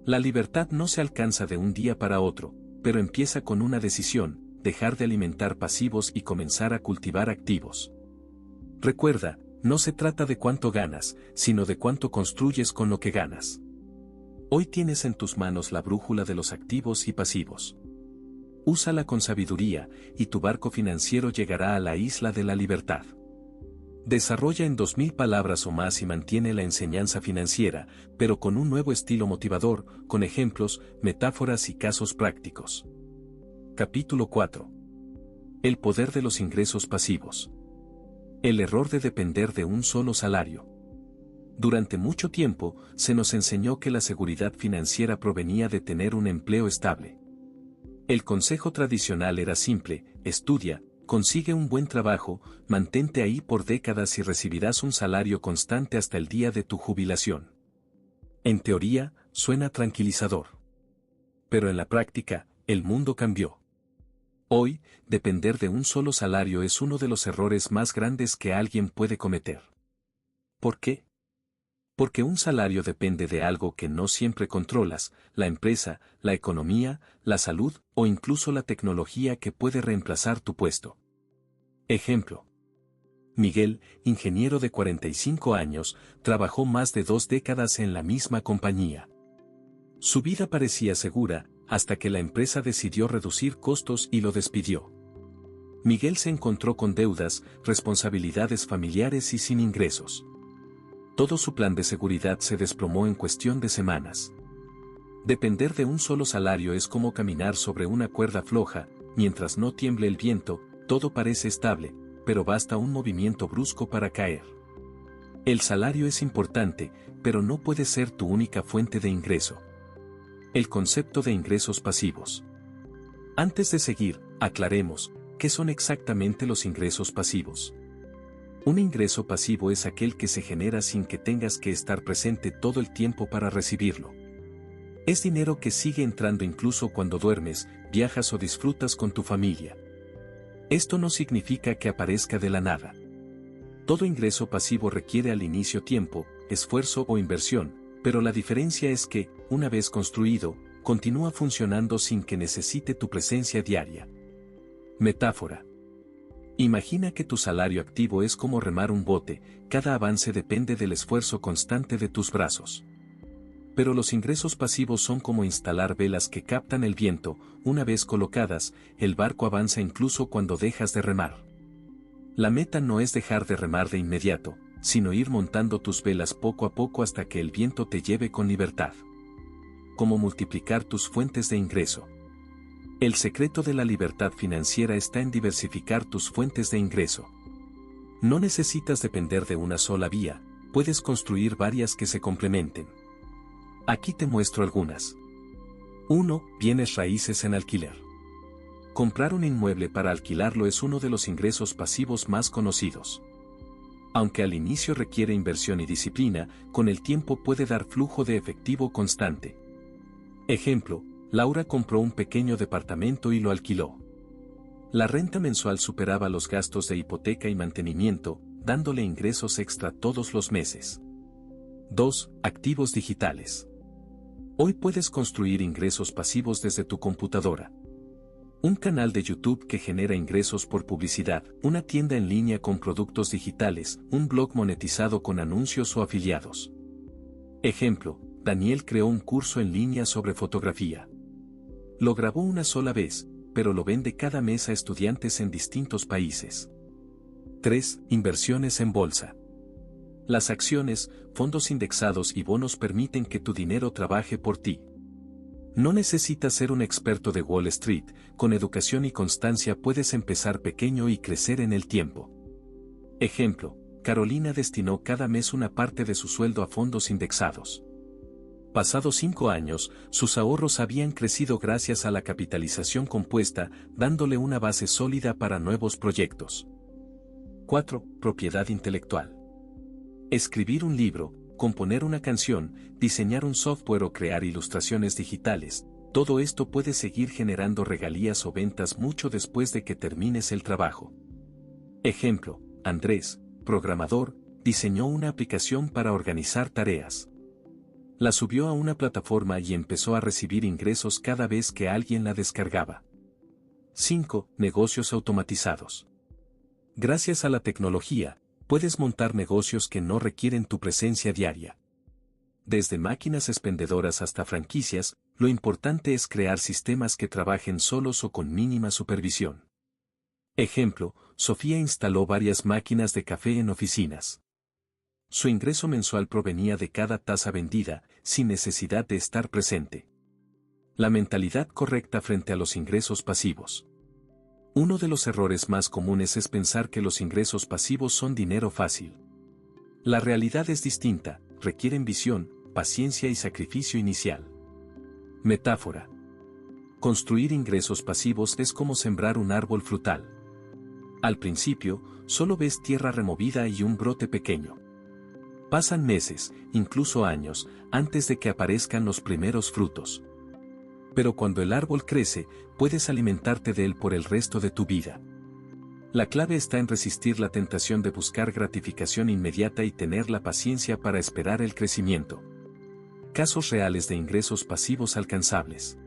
La libertad no se alcanza de un día para otro, pero empieza con una decisión: dejar de alimentar pasivos y comenzar a cultivar activos. Recuerda, no se trata de cuánto ganas, sino de cuánto construyes con lo que ganas. Hoy tienes en tus manos la brújula de los activos y pasivos. Úsala con sabiduría, y tu barco financiero llegará a la isla de la libertad. Desarrolla en 2000 palabras o más y mantiene la enseñanza financiera, pero con un nuevo estilo motivador, con ejemplos, metáforas y casos prácticos. Capítulo 4. El poder de los ingresos pasivos. El error de depender de un solo salario. Durante mucho tiempo, se nos enseñó que la seguridad financiera provenía de tener un empleo estable. El consejo tradicional era simple: estudia, consigue un buen trabajo, mantente ahí por décadas y recibirás un salario constante hasta el día de tu jubilación. En teoría, suena tranquilizador. Pero en la práctica, el mundo cambió. Hoy, depender de un solo salario es uno de los errores más grandes que alguien puede cometer. ¿Por qué? Porque un salario depende de algo que no siempre controlas: la empresa, la economía, la salud o incluso la tecnología que puede reemplazar tu puesto. Ejemplo. Miguel, ingeniero de 45 años, trabajó más de 2 décadas en la misma compañía. Su vida parecía segura, hasta que la empresa decidió reducir costos y lo despidió. Miguel se encontró con deudas, responsabilidades familiares y sin ingresos. Todo su plan de seguridad se desplomó en cuestión de semanas. Depender de un solo salario es como caminar sobre una cuerda floja: mientras no tiemble el viento, todo parece estable, pero basta un movimiento brusco para caer. El salario es importante, pero no puede ser tu única fuente de ingreso. El concepto de ingresos pasivos. Antes de seguir, aclaremos, ¿qué son exactamente los ingresos pasivos? Un ingreso pasivo es aquel que se genera sin que tengas que estar presente todo el tiempo para recibirlo. Es dinero que sigue entrando incluso cuando duermes, viajas o disfrutas con tu familia. Esto no significa que aparezca de la nada. Todo ingreso pasivo requiere al inicio tiempo, esfuerzo o inversión, pero la diferencia es que, una vez construido, continúa funcionando sin que necesite tu presencia diaria. Metáfora. Imagina que tu salario activo es como remar un bote: cada avance depende del esfuerzo constante de tus brazos. Pero los ingresos pasivos son como instalar velas que captan el viento: una vez colocadas, el barco avanza incluso cuando dejas de remar. La meta no es dejar de remar de inmediato, sino ir montando tus velas poco a poco hasta que el viento te lleve con libertad. ¿Cómo multiplicar tus fuentes de ingreso? El secreto de la libertad financiera está en diversificar tus fuentes de ingreso. No necesitas depender de una sola vía, puedes construir varias que se complementen. Aquí te muestro algunas. 1. Bienes raíces en alquiler. Comprar un inmueble para alquilarlo es uno de los ingresos pasivos más conocidos. Aunque al inicio requiere inversión y disciplina, con el tiempo puede dar flujo de efectivo constante. Ejemplo: Laura compró un pequeño departamento y lo alquiló. La renta mensual superaba los gastos de hipoteca y mantenimiento, dándole ingresos extra todos los meses. 2. Activos digitales. Hoy puedes construir ingresos pasivos desde tu computadora. Un canal de YouTube que genera ingresos por publicidad, una tienda en línea con productos digitales, un blog monetizado con anuncios o afiliados. Ejemplo, Daniel creó un curso en línea sobre fotografía. Lo grabó una sola vez, pero lo vende cada mes a estudiantes en distintos países. 3. Inversiones en bolsa. Las acciones, fondos indexados y bonos permiten que tu dinero trabaje por ti. No necesitas ser un experto de Wall Street, con educación y constancia puedes empezar pequeño y crecer en el tiempo. Ejemplo, Carolina destinó cada mes una parte de su sueldo a fondos indexados. Pasados 5 años, sus ahorros habían crecido gracias a la capitalización compuesta, dándole una base sólida para nuevos proyectos. 4. Propiedad intelectual. Escribir un libro, componer una canción, diseñar un software o crear ilustraciones digitales, todo esto puede seguir generando regalías o ventas mucho después de que termines el trabajo. Ejemplo, Andrés, programador, diseñó una aplicación para organizar tareas. La subió a una plataforma y empezó a recibir ingresos cada vez que alguien la descargaba. 5. Negocios automatizados. Gracias a la tecnología, puedes montar negocios que no requieren tu presencia diaria. Desde máquinas expendedoras hasta franquicias, lo importante es crear sistemas que trabajen solos o con mínima supervisión. Ejemplo, Sofía instaló varias máquinas de café en oficinas. Su ingreso mensual provenía de cada taza vendida, sin necesidad de estar presente. La mentalidad correcta frente a los ingresos pasivos. Uno de los errores más comunes es pensar que los ingresos pasivos son dinero fácil. La realidad es distinta, requieren visión, paciencia y sacrificio inicial. Metáfora. Construir ingresos pasivos es como sembrar un árbol frutal. Al principio, solo ves tierra removida y un brote pequeño. Pasan meses, incluso años, antes de que aparezcan los primeros frutos. Pero cuando el árbol crece, puedes alimentarte de él por el resto de tu vida. La clave está en resistir la tentación de buscar gratificación inmediata y tener la paciencia para esperar el crecimiento. Casos reales de ingresos pasivos alcanzables.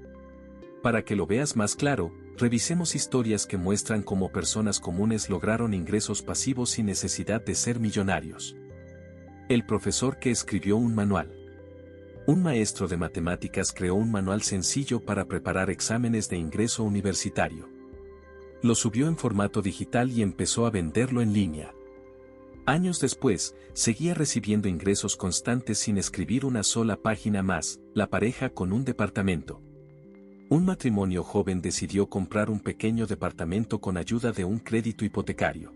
Para que lo veas más claro, revisemos historias que muestran cómo personas comunes lograron ingresos pasivos sin necesidad de ser millonarios. El profesor que escribió un manual. Un maestro de matemáticas creó un manual sencillo para preparar exámenes de ingreso universitario. Lo subió en formato digital y empezó a venderlo en línea. Años después, seguía recibiendo ingresos constantes sin escribir una sola página más. La pareja con un departamento. Un matrimonio joven decidió comprar un pequeño departamento con ayuda de un crédito hipotecario.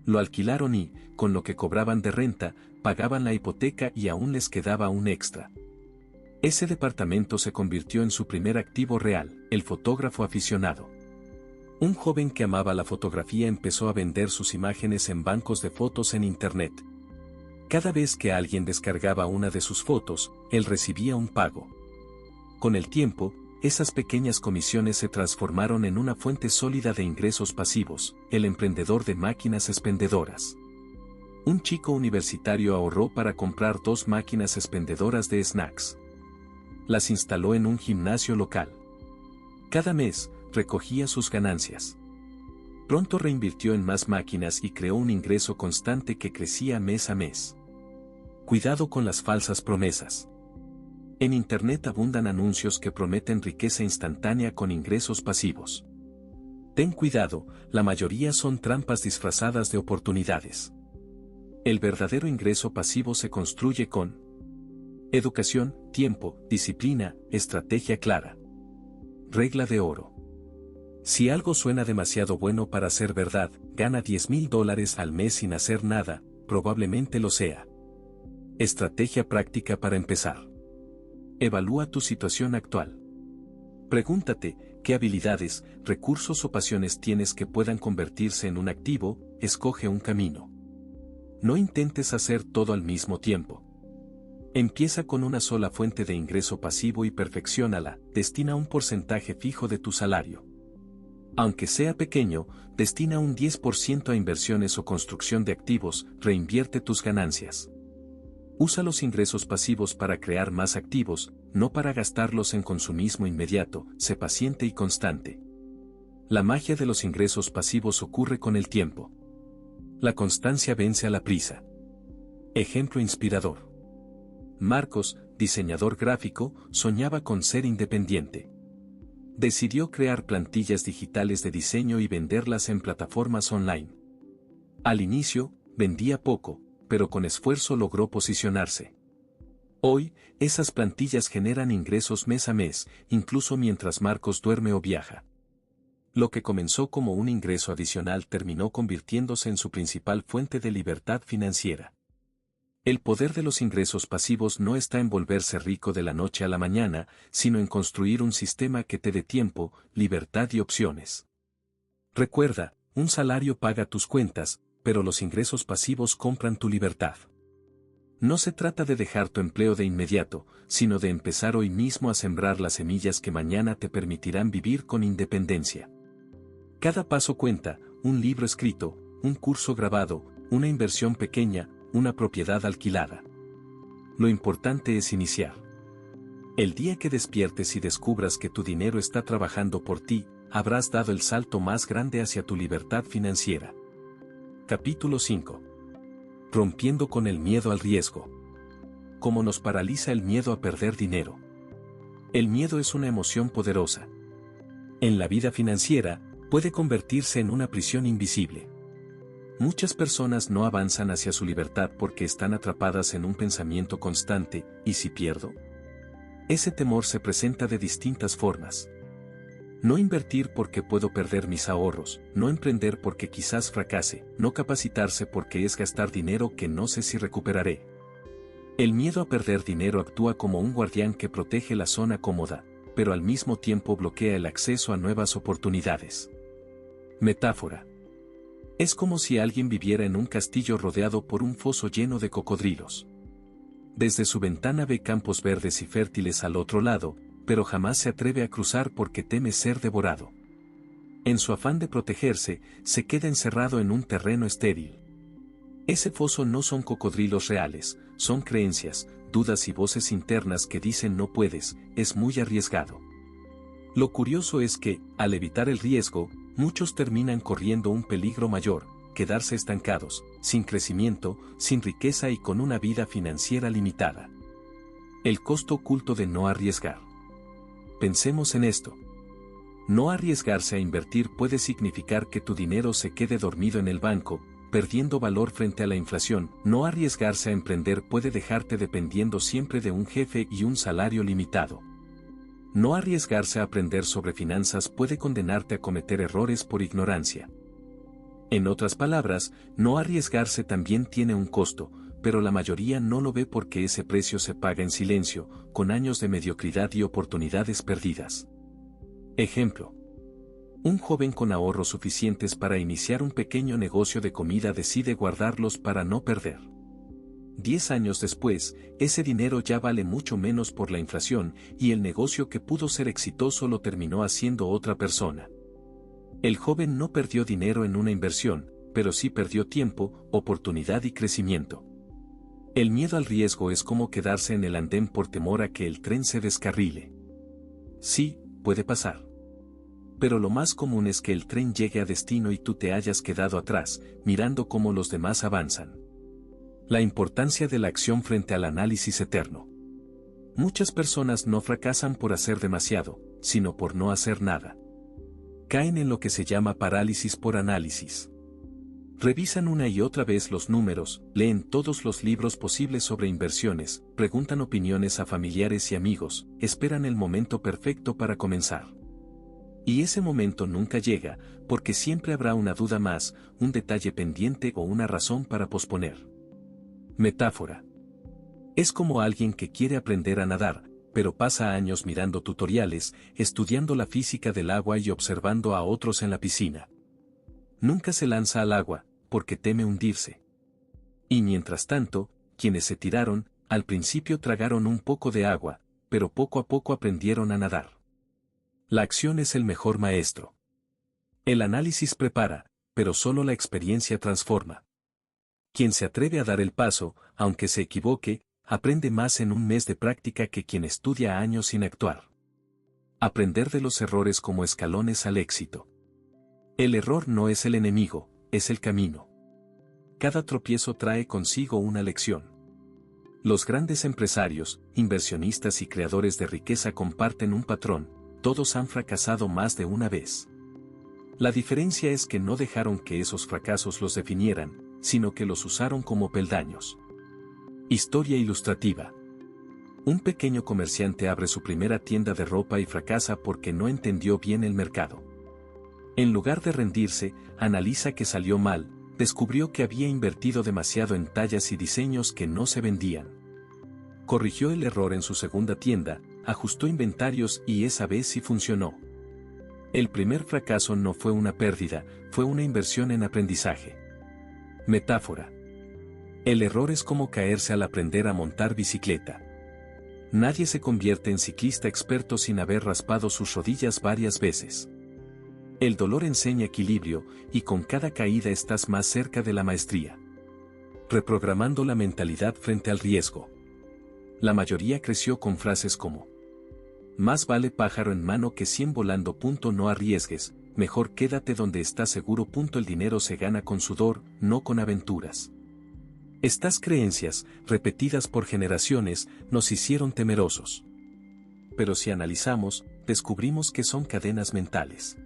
Lo alquilaron y, con lo que cobraban de renta, pagaban la hipoteca y aún les quedaba un extra. Ese departamento se convirtió en su primer activo real, el fotógrafo aficionado. Un joven que amaba la fotografía empezó a vender sus imágenes en bancos de fotos en Internet. Cada vez que alguien descargaba una de sus fotos, él recibía un pago. Con el tiempo, esas pequeñas comisiones se transformaron en una fuente sólida de ingresos pasivos, el emprendedor de máquinas expendedoras. Un chico universitario ahorró para comprar 2 máquinas expendedoras de snacks. Las instaló en un gimnasio local. Cada mes, recogía sus ganancias. Pronto reinvirtió en más máquinas y creó un ingreso constante que crecía mes a mes. Cuidado con las falsas promesas. En Internet abundan anuncios que prometen riqueza instantánea con ingresos pasivos. Ten cuidado, la mayoría son trampas disfrazadas de oportunidades. El verdadero ingreso pasivo se construye con educación, tiempo, disciplina, estrategia clara. Regla de oro. Si algo suena demasiado bueno para ser verdad, gana $10,000 al mes sin hacer nada, probablemente lo sea. Estrategia práctica para empezar. Evalúa tu situación actual. Pregúntate, ¿qué habilidades, recursos o pasiones tienes que puedan convertirse en un activo? Escoge un camino. No intentes hacer todo al mismo tiempo. Empieza con una sola fuente de ingreso pasivo y perfecciónala, destina un porcentaje fijo de tu salario. Aunque sea pequeño, destina un 10% a inversiones o construcción de activos, reinvierte tus ganancias. Usa los ingresos pasivos para crear más activos, no para gastarlos en consumismo inmediato, sé paciente y constante. La magia de los ingresos pasivos ocurre con el tiempo. La constancia vence a la prisa. Ejemplo inspirador. Marcos, diseñador gráfico, soñaba con ser independiente. Decidió crear plantillas digitales de diseño y venderlas en plataformas online. Al inicio, vendía poco, pero con esfuerzo logró posicionarse. Hoy, esas plantillas generan ingresos mes a mes, incluso mientras Marcos duerme o viaja. Lo que comenzó como un ingreso adicional terminó convirtiéndose en su principal fuente de libertad financiera. El poder de los ingresos pasivos no está en volverse rico de la noche a la mañana, sino en construir un sistema que te dé tiempo, libertad y opciones. Recuerda, un salario paga tus cuentas, pero los ingresos pasivos compran tu libertad. No se trata de dejar tu empleo de inmediato, sino de empezar hoy mismo a sembrar las semillas que mañana te permitirán vivir con independencia. Cada paso cuenta, un libro escrito, un curso grabado, una inversión pequeña, una propiedad alquilada. Lo importante es iniciar. El día que despiertes y descubras que tu dinero está trabajando por ti, habrás dado el salto más grande hacia tu libertad financiera. Capítulo 5. Rompiendo con el miedo al riesgo. ¿Cómo nos paraliza el miedo a perder dinero? El miedo es una emoción poderosa. En la vida financiera, puede convertirse en una prisión invisible. Muchas personas no avanzan hacia su libertad porque están atrapadas en un pensamiento constante, ¿y si pierdo? Ese temor se presenta de distintas formas. No invertir porque puedo perder mis ahorros, no emprender porque quizás fracase, no capacitarse porque es gastar dinero que no sé si recuperaré. El miedo a perder dinero actúa como un guardián que protege la zona cómoda, pero al mismo tiempo bloquea el acceso a nuevas oportunidades. Metáfora. Es como si alguien viviera en un castillo rodeado por un foso lleno de cocodrilos. Desde su ventana ve campos verdes y fértiles al otro lado, pero jamás se atreve a cruzar porque teme ser devorado. En su afán de protegerse, se queda encerrado en un terreno estéril. Ese foso no son cocodrilos reales, son creencias, dudas y voces internas que dicen no puedes, es muy arriesgado. Lo curioso es que, al evitar el riesgo, muchos terminan corriendo un peligro mayor, quedarse estancados, sin crecimiento, sin riqueza y con una vida financiera limitada. El costo oculto de no arriesgar. Pensemos en esto. No arriesgarse a invertir puede significar que tu dinero se quede dormido en el banco, perdiendo valor frente a la inflación. No arriesgarse a emprender puede dejarte dependiendo siempre de un jefe y un salario limitado. No arriesgarse a aprender sobre finanzas puede condenarte a cometer errores por ignorancia. En otras palabras, no arriesgarse también tiene un costo, pero la mayoría no lo ve porque ese precio se paga en silencio, con años de mediocridad y oportunidades perdidas. Ejemplo. Un joven con ahorros suficientes para iniciar un pequeño negocio de comida decide guardarlos para no perder. 10 años después, ese dinero ya vale mucho menos por la inflación y el negocio que pudo ser exitoso lo terminó haciendo otra persona. El joven no perdió dinero en una inversión, pero sí perdió tiempo, oportunidad y crecimiento. El miedo al riesgo es como quedarse en el andén por temor a que el tren se descarrile. Sí, puede pasar. Pero lo más común es que el tren llegue a destino y tú te hayas quedado atrás, mirando cómo los demás avanzan. La importancia de la acción frente al análisis eterno. Muchas personas no fracasan por hacer demasiado, sino por no hacer nada. Caen en lo que se llama parálisis por análisis. Revisan una y otra vez los números, leen todos los libros posibles sobre inversiones, preguntan opiniones a familiares y amigos, esperan el momento perfecto para comenzar. Y ese momento nunca llega, porque siempre habrá una duda más, un detalle pendiente o una razón para posponer. Metáfora. Es como alguien que quiere aprender a nadar, pero pasa años mirando tutoriales, estudiando la física del agua y observando a otros en la piscina. Nunca se lanza al agua, porque teme hundirse. Y mientras tanto, quienes se tiraron, al principio tragaron un poco de agua, pero poco a poco aprendieron a nadar. La acción es el mejor maestro. El análisis prepara, pero solo la experiencia transforma. Quien se atreve a dar el paso, aunque se equivoque, aprende más en un mes de práctica que quien estudia años sin actuar. Aprender de los errores como escalones al éxito. El error no es el enemigo, es el camino. Cada tropiezo trae consigo una lección. Los grandes empresarios, inversionistas y creadores de riqueza comparten un patrón, todos han fracasado más de una vez. La diferencia es que no dejaron que esos fracasos los definieran, sino que los usaron como peldaños. Historia ilustrativa. Un pequeño comerciante abre su primera tienda de ropa y fracasa porque no entendió bien el mercado. En lugar de rendirse, analiza que salió mal, descubrió que había invertido demasiado en tallas y diseños que no se vendían. Corrigió el error en su segunda tienda, ajustó inventarios y esa vez sí funcionó. El primer fracaso no fue una pérdida, fue una inversión en aprendizaje. Metáfora. El error es como caerse al aprender a montar bicicleta. Nadie se convierte en ciclista experto sin haber raspado sus rodillas varias veces. El dolor enseña equilibrio, y con cada caída estás más cerca de la maestría. Reprogramando la mentalidad frente al riesgo. La mayoría creció con frases como: más vale pájaro en mano que 100 volando. No arriesgues, mejor quédate donde estás seguro. El dinero se gana con sudor, no con aventuras. Estas creencias, repetidas por generaciones, nos hicieron temerosos. Pero si analizamos, descubrimos que son cadenas mentales.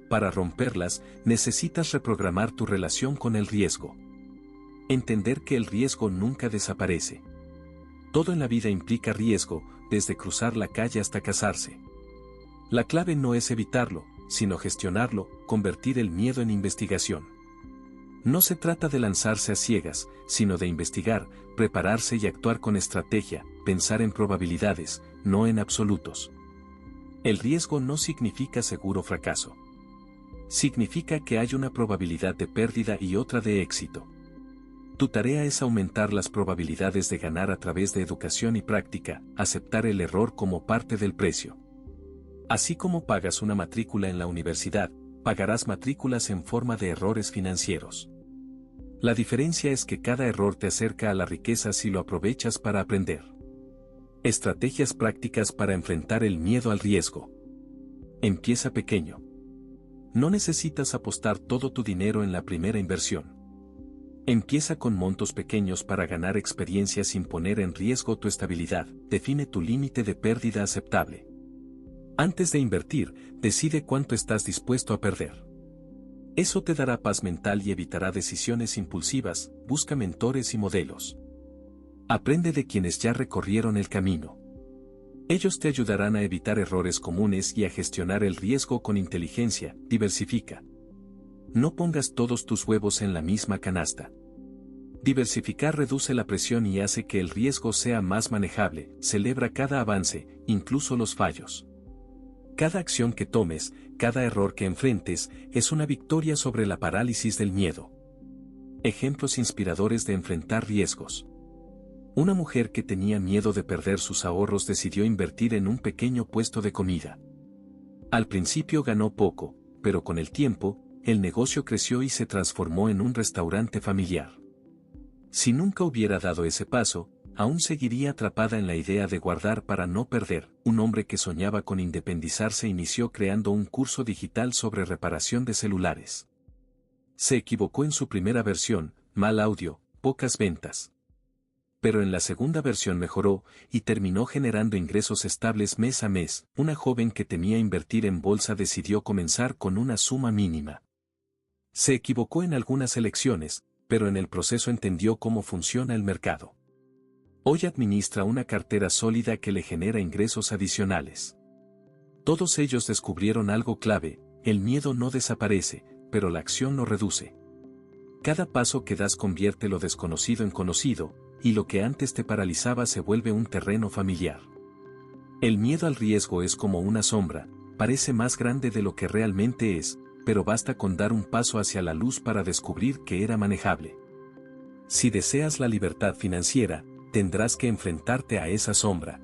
Para romperlas, necesitas reprogramar tu relación con el riesgo. Entender que el riesgo nunca desaparece. Todo en la vida implica riesgo, desde cruzar la calle hasta casarse. La clave no es evitarlo, sino gestionarlo, convertir el miedo en investigación. No se trata de lanzarse a ciegas, sino de investigar, prepararse y actuar con estrategia, pensar en probabilidades, no en absolutos. El riesgo no significa seguro fracaso. Significa que hay una probabilidad de pérdida y otra de éxito. Tu tarea es aumentar las probabilidades de ganar a través de educación y práctica, aceptar el error como parte del precio. Así como pagas una matrícula en la universidad, pagarás matrículas en forma de errores financieros. La diferencia es que cada error te acerca a la riqueza si lo aprovechas para aprender. Estrategias prácticas para enfrentar el miedo al riesgo. Empieza pequeño. No necesitas apostar todo tu dinero en la primera inversión. Empieza con montos pequeños para ganar experiencia sin poner en riesgo tu estabilidad. Define tu límite de pérdida aceptable. Antes de invertir, decide cuánto estás dispuesto a perder. Eso te dará paz mental y evitará decisiones impulsivas. Busca mentores y modelos. Aprende de quienes ya recorrieron el camino. Ellos te ayudarán a evitar errores comunes y a gestionar el riesgo con inteligencia. Diversifica. No pongas todos tus huevos en la misma canasta. Diversificar reduce la presión y hace que el riesgo sea más manejable. Celebra cada avance, incluso los fallos. Cada acción que tomes, cada error que enfrentes, es una victoria sobre la parálisis del miedo. Ejemplos inspiradores de enfrentar riesgos. Una mujer que tenía miedo de perder sus ahorros decidió invertir en un pequeño puesto de comida. Al principio ganó poco, pero con el tiempo, el negocio creció y se transformó en un restaurante familiar. Si nunca hubiera dado ese paso, aún seguiría atrapada en la idea de guardar para no perder. Un hombre que soñaba con independizarse inició creando un curso digital sobre reparación de celulares. Se equivocó en su primera versión, mal audio, pocas ventas. Pero en la segunda versión mejoró, y terminó generando ingresos estables mes a mes. Una joven que temía invertir en bolsa decidió comenzar con una suma mínima. Se equivocó en algunas elecciones, pero en el proceso entendió cómo funciona el mercado. Hoy administra una cartera sólida que le genera ingresos adicionales. Todos ellos descubrieron algo clave: el miedo no desaparece, pero la acción lo reduce. Cada paso que das convierte lo desconocido en conocido, y lo que antes te paralizaba se vuelve un terreno familiar. El miedo al riesgo es como una sombra, parece más grande de lo que realmente es, pero basta con dar un paso hacia la luz para descubrir que era manejable. Si deseas la libertad financiera, tendrás que enfrentarte a esa sombra.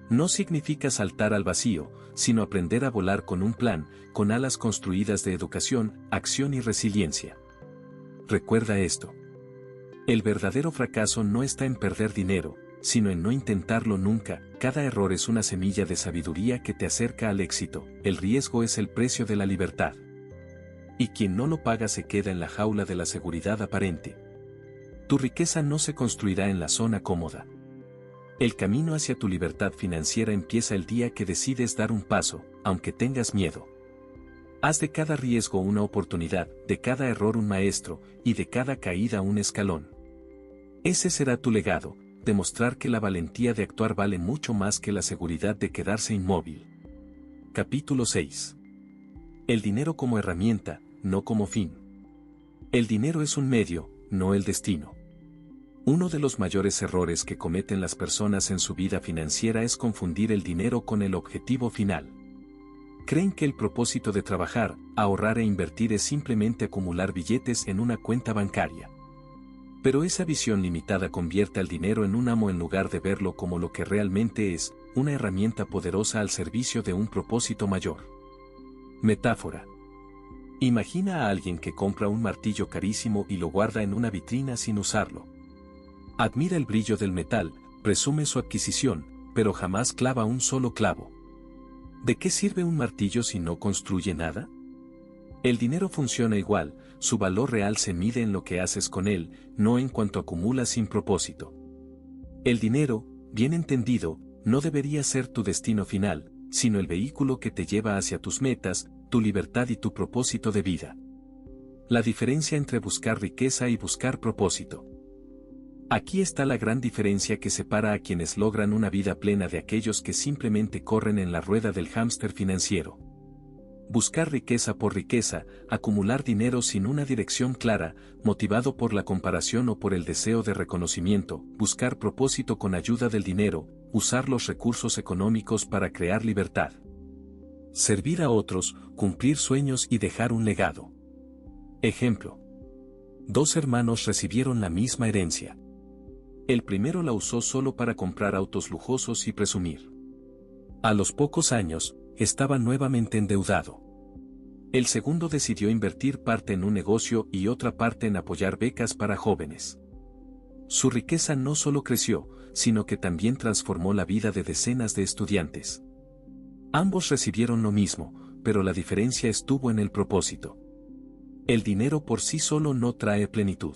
No significa saltar al vacío, sino aprender a volar con un plan, con alas construidas de educación, acción y resiliencia. Recuerda esto. El verdadero fracaso no está en perder dinero, sino en no intentarlo nunca. Cada error es una semilla de sabiduría que te acerca al éxito. El riesgo es el precio de la libertad. Y quien no lo paga se queda en la jaula de la seguridad aparente. Tu riqueza no se construirá en la zona cómoda. El camino hacia tu libertad financiera empieza el día que decides dar un paso, aunque tengas miedo. Haz de cada riesgo una oportunidad, de cada error un maestro, y de cada caída un escalón. Ese será tu legado, demostrar que la valentía de actuar vale mucho más que la seguridad de quedarse inmóvil. Capítulo 6. El dinero como herramienta, no como fin. El dinero es un medio, no el destino. Uno de los mayores errores que cometen las personas en su vida financiera es confundir el dinero con el objetivo final. Creen que el propósito de trabajar, ahorrar e invertir es simplemente acumular billetes en una cuenta bancaria. Pero esa visión limitada convierte al dinero en un amo en lugar de verlo como lo que realmente es, una herramienta poderosa al servicio de un propósito mayor. Metáfora. Imagina a alguien que compra un martillo carísimo y lo guarda en una vitrina sin usarlo. Admira el brillo del metal, presume su adquisición, pero jamás clava un solo clavo. ¿De qué sirve un martillo si no construye nada? El dinero funciona igual, su valor real se mide en lo que haces con él, no en cuanto acumulas sin propósito. El dinero, bien entendido, no debería ser tu destino final, sino el vehículo que te lleva hacia tus metas, tu libertad y tu propósito de vida. La diferencia entre buscar riqueza y buscar propósito. Aquí está la gran diferencia que separa a quienes logran una vida plena de aquellos que simplemente corren en la rueda del hámster financiero. Buscar riqueza por riqueza, acumular dinero sin una dirección clara, motivado por la comparación o por el deseo de reconocimiento, buscar propósito con ayuda del dinero, usar los recursos económicos para crear libertad. Servir a otros, cumplir sueños y dejar un legado. Ejemplo. 2 hermanos recibieron la misma herencia. El primero la usó solo para comprar autos lujosos y presumir. A los pocos años, estaba nuevamente endeudado. El segundo decidió invertir parte en un negocio y otra parte en apoyar becas para jóvenes. Su riqueza no solo creció, sino que también transformó la vida de decenas de estudiantes. Ambos recibieron lo mismo, pero la diferencia estuvo en el propósito. El dinero por sí solo no trae plenitud.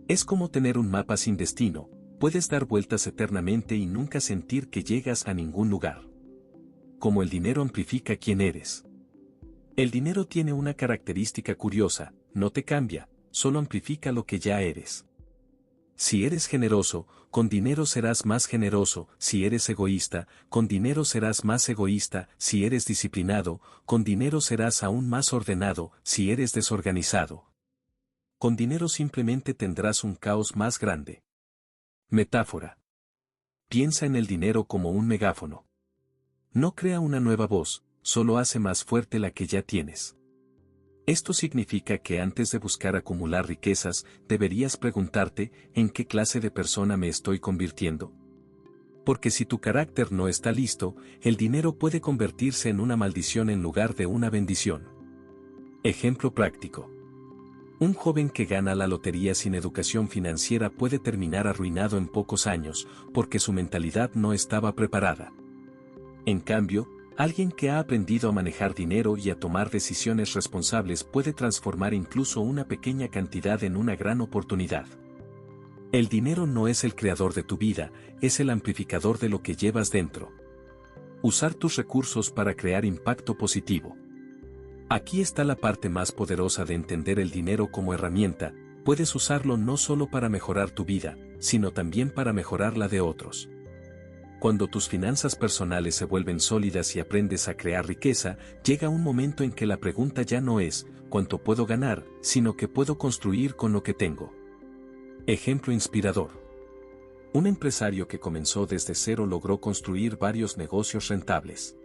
Es como tener un mapa sin destino, puedes dar vueltas eternamente y nunca sentir que llegas a ningún lugar. Como el dinero amplifica quién eres. El dinero tiene una característica curiosa, no te cambia, solo amplifica lo que ya eres. Si eres generoso, con dinero serás más generoso; si eres egoísta, con dinero serás más egoísta; si eres disciplinado, con dinero serás aún más ordenado; si eres desorganizado, con dinero simplemente tendrás un caos más grande. Metáfora. Piensa en el dinero como un megáfono. No crea una nueva voz, solo hace más fuerte la que ya tienes. Esto significa que antes de buscar acumular riquezas, deberías preguntarte, ¿en qué clase de persona me estoy convirtiendo? Porque si tu carácter no está listo, el dinero puede convertirse en una maldición en lugar de una bendición. Ejemplo práctico. Un joven que gana la lotería sin educación financiera puede terminar arruinado en pocos años, porque su mentalidad no estaba preparada. En cambio, alguien que ha aprendido a manejar dinero y a tomar decisiones responsables puede transformar incluso una pequeña cantidad en una gran oportunidad. El dinero no es el creador de tu vida, es el amplificador de lo que llevas dentro. Usar tus recursos para crear impacto positivo. Aquí está la parte más poderosa de entender el dinero como herramienta. Puedes usarlo no solo para mejorar tu vida, sino también para mejorar la de otros. Cuando tus finanzas personales se vuelven sólidas y aprendes a crear riqueza, llega un momento en que la pregunta ya no es ¿cuánto puedo ganar?, sino ¿qué puedo construir con lo que tengo? Ejemplo inspirador. Un empresario que comenzó desde cero logró construir varios negocios rentables.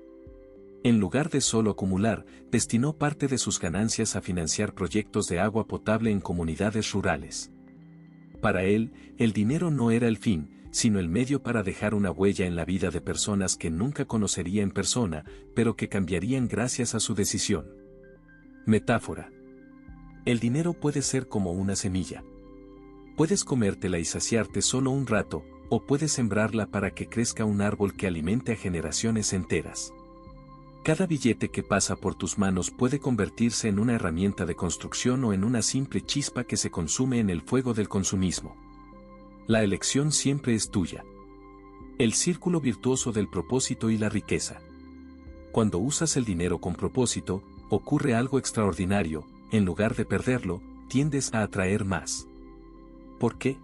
En lugar de solo acumular, destinó parte de sus ganancias a financiar proyectos de agua potable en comunidades rurales. Para él, el dinero no era el fin, sino el medio para dejar una huella en la vida de personas que nunca conocería en persona, pero que cambiarían gracias a su decisión. Metáfora. El dinero puede ser como una semilla. Puedes comértela y saciarte solo un rato, o puedes sembrarla para que crezca un árbol que alimente a generaciones enteras. Cada billete que pasa por tus manos puede convertirse en una herramienta de construcción o en una simple chispa que se consume en el fuego del consumismo. La elección siempre es tuya. El círculo virtuoso del propósito y la riqueza. Cuando usas el dinero con propósito, ocurre algo extraordinario. En lugar de perderlo, tiendes a atraer más. ¿Por qué?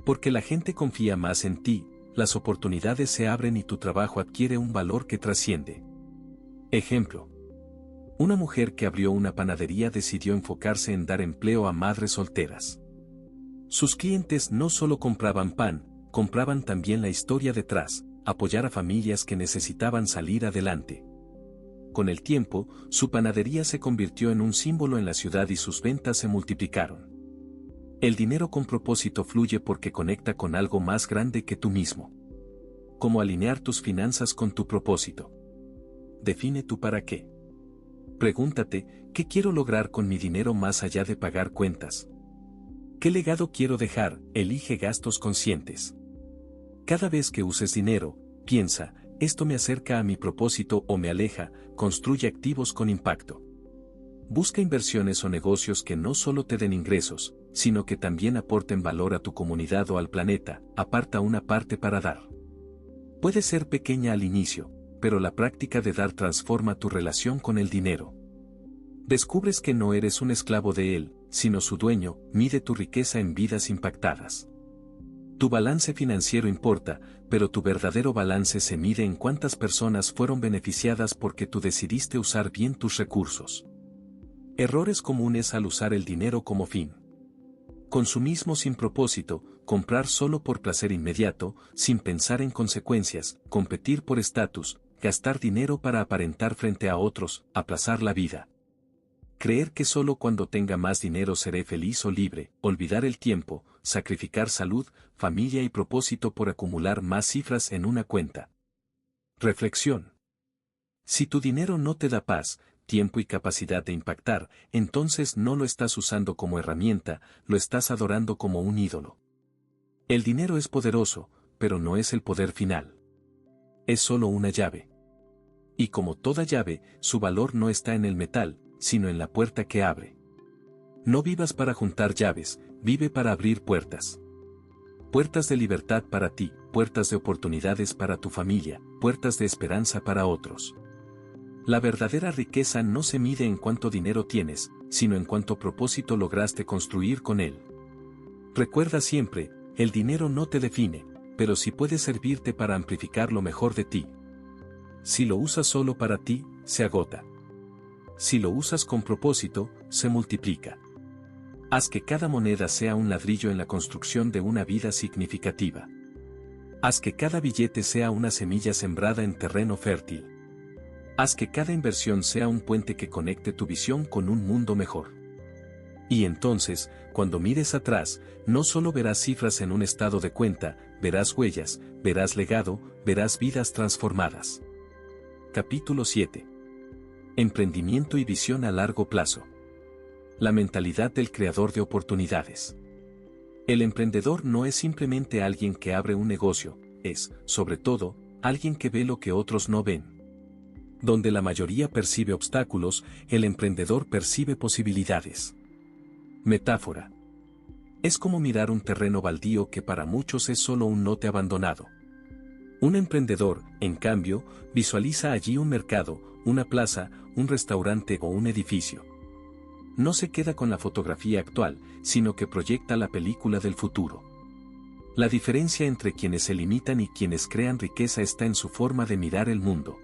Porque la gente confía más en ti, las oportunidades se abren y tu trabajo adquiere un valor que trasciende. Ejemplo. Una mujer que abrió una panadería decidió enfocarse en dar empleo a madres solteras. Sus clientes no solo compraban pan, compraban también la historia detrás, apoyar a familias que necesitaban salir adelante. Con el tiempo, su panadería se convirtió en un símbolo en la ciudad y sus ventas se multiplicaron. El dinero con propósito fluye porque conecta con algo más grande que tú mismo. ¿Cómo alinear tus finanzas con tu propósito? Define tu para qué. Pregúntate, ¿qué quiero lograr con mi dinero más allá de pagar cuentas? ¿Qué legado quiero dejar? Elige gastos conscientes. Cada vez que uses dinero, piensa, ¿esto me acerca a mi propósito o me aleja? Construye activos con impacto. Busca inversiones o negocios que no solo te den ingresos, sino que también aporten valor a tu comunidad o al planeta. Aparta una parte para dar. Puede ser pequeña al inicio, pero la práctica de dar transforma tu relación con el dinero. Descubres que no eres un esclavo de él, sino su dueño. Mide tu riqueza en vidas impactadas. Tu balance financiero importa, pero tu verdadero balance se mide en cuántas personas fueron beneficiadas porque tú decidiste usar bien tus recursos. Errores comunes al usar el dinero como fin. Consumismo sin propósito, comprar solo por placer inmediato, sin pensar en consecuencias, competir por estatus, gastar dinero para aparentar frente a otros, aplazar la vida. Creer que solo cuando tenga más dinero seré feliz o libre, olvidar el tiempo, sacrificar salud, familia y propósito por acumular más cifras en una cuenta. Reflexión. Si tu dinero no te da paz, tiempo y capacidad de impactar, entonces no lo estás usando como herramienta, lo estás adorando como un ídolo. El dinero es poderoso, pero no es el poder final. Es solo una llave. Y como toda llave, su valor no está en el metal, sino en la puerta que abre. No vivas para juntar llaves, vive para abrir puertas. Puertas de libertad para ti, puertas de oportunidades para tu familia, puertas de esperanza para otros. La verdadera riqueza no se mide en cuánto dinero tienes, sino en cuánto propósito lograste construir con él. Recuerda siempre, el dinero no te define, pero sí puede servirte para amplificar lo mejor de ti. Si lo usas solo para ti, se agota. Si lo usas con propósito, se multiplica. Haz que cada moneda sea un ladrillo en la construcción de una vida significativa. Haz que cada billete sea una semilla sembrada en terreno fértil. Haz que cada inversión sea un puente que conecte tu visión con un mundo mejor. Y entonces, cuando mires atrás, no solo verás cifras en un estado de cuenta, verás huellas, verás legado, verás vidas transformadas. Capítulo 7. Emprendimiento y visión a largo plazo. La mentalidad del creador de oportunidades. El emprendedor no es simplemente alguien que abre un negocio, es, sobre todo, alguien que ve lo que otros no ven. Donde la mayoría percibe obstáculos, el emprendedor percibe posibilidades. Metáfora. Es como mirar un terreno baldío que para muchos es solo un lote abandonado. Un emprendedor, en cambio, visualiza allí un mercado, una plaza, un restaurante o un edificio. No se queda con la fotografía actual, sino que proyecta la película del futuro. La diferencia entre quienes se limitan y quienes crean riqueza está en su forma de mirar el mundo.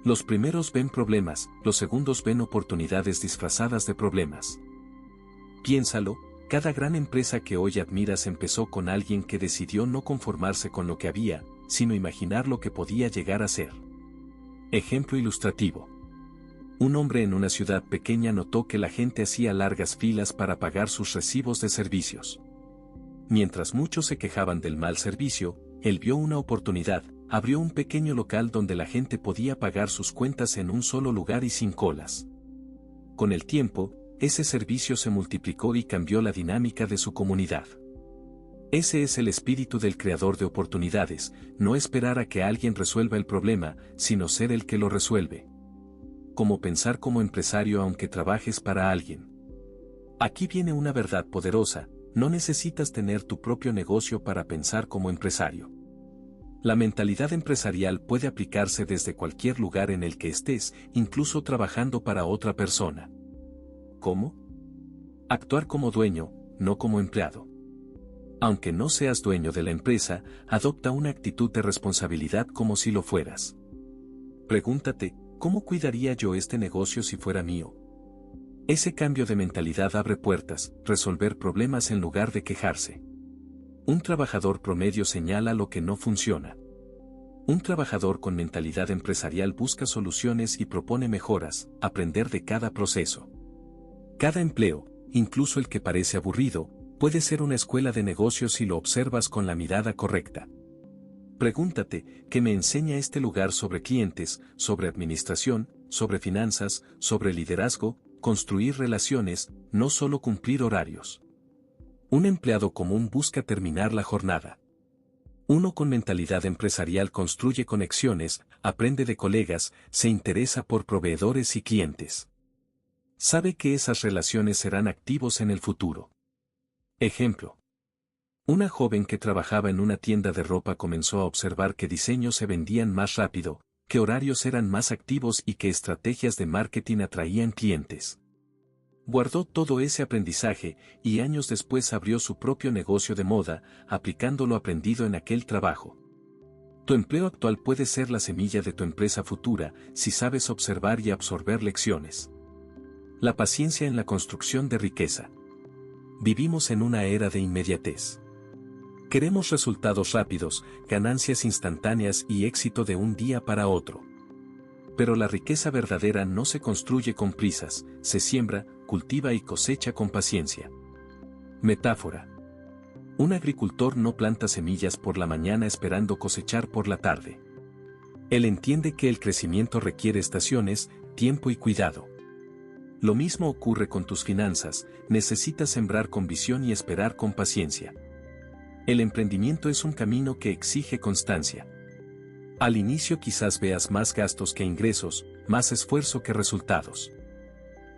Los primeros ven problemas, los segundos ven oportunidades disfrazadas de problemas. Piénsalo, cada gran empresa que hoy admiras empezó con alguien que decidió no conformarse con lo que había, sino imaginar lo que podía llegar a ser. Ejemplo ilustrativo. Un hombre en una ciudad pequeña notó que la gente hacía largas filas para pagar sus recibos de servicios. Mientras muchos se quejaban del mal servicio, él vio una oportunidad, abrió un pequeño local donde la gente podía pagar sus cuentas en un solo lugar y sin colas. Con el tiempo, ese servicio se multiplicó y cambió la dinámica de su comunidad. Ese es el espíritu del creador de oportunidades, no esperar a que alguien resuelva el problema, sino ser el que lo resuelve. Como pensar como empresario aunque trabajes para alguien. Aquí viene una verdad poderosa, no necesitas tener tu propio negocio para pensar como empresario. La mentalidad empresarial puede aplicarse desde cualquier lugar en el que estés, incluso trabajando para otra persona. ¿Cómo? Actuar como dueño, no como empleado. Aunque no seas dueño de la empresa, adopta una actitud de responsabilidad como si lo fueras. Pregúntate, ¿cómo cuidaría yo este negocio si fuera mío? Ese cambio de mentalidad abre puertas, resolver problemas en lugar de quejarse. Un trabajador promedio señala lo que no funciona. Un trabajador con mentalidad empresarial busca soluciones y propone mejoras, aprender de cada proceso. Cada empleo, incluso el que parece aburrido, puede ser una escuela de negocios si lo observas con la mirada correcta. Pregúntate, ¿qué me enseña este lugar sobre clientes, sobre administración, sobre finanzas, sobre liderazgo, construir relaciones, no solo cumplir horarios? Un empleado común busca terminar la jornada. Uno con mentalidad empresarial construye conexiones, aprende de colegas, se interesa por proveedores y clientes. Sabe que esas relaciones serán activos en el futuro. Ejemplo. Una joven que trabajaba en una tienda de ropa comenzó a observar que diseños se vendían más rápido, que horarios eran más activos y que estrategias de marketing atraían clientes. Guardó todo ese aprendizaje y años después abrió su propio negocio de moda, aplicando lo aprendido en aquel trabajo. Tu empleo actual puede ser la semilla de tu empresa futura si sabes observar y absorber lecciones. La paciencia en la construcción de riqueza. Vivimos en una era de inmediatez. Queremos resultados rápidos, ganancias instantáneas y éxito de un día para otro. Pero la riqueza verdadera no se construye con prisas, se siembra, cultiva y cosecha con paciencia. Metáfora. Un agricultor no planta semillas por la mañana esperando cosechar por la tarde. Él entiende que el crecimiento requiere estaciones, tiempo y cuidado. Lo mismo ocurre con tus finanzas, necesitas sembrar con visión y esperar con paciencia. El emprendimiento es un camino que exige constancia. Al inicio quizás veas más gastos que ingresos, más esfuerzo que resultados.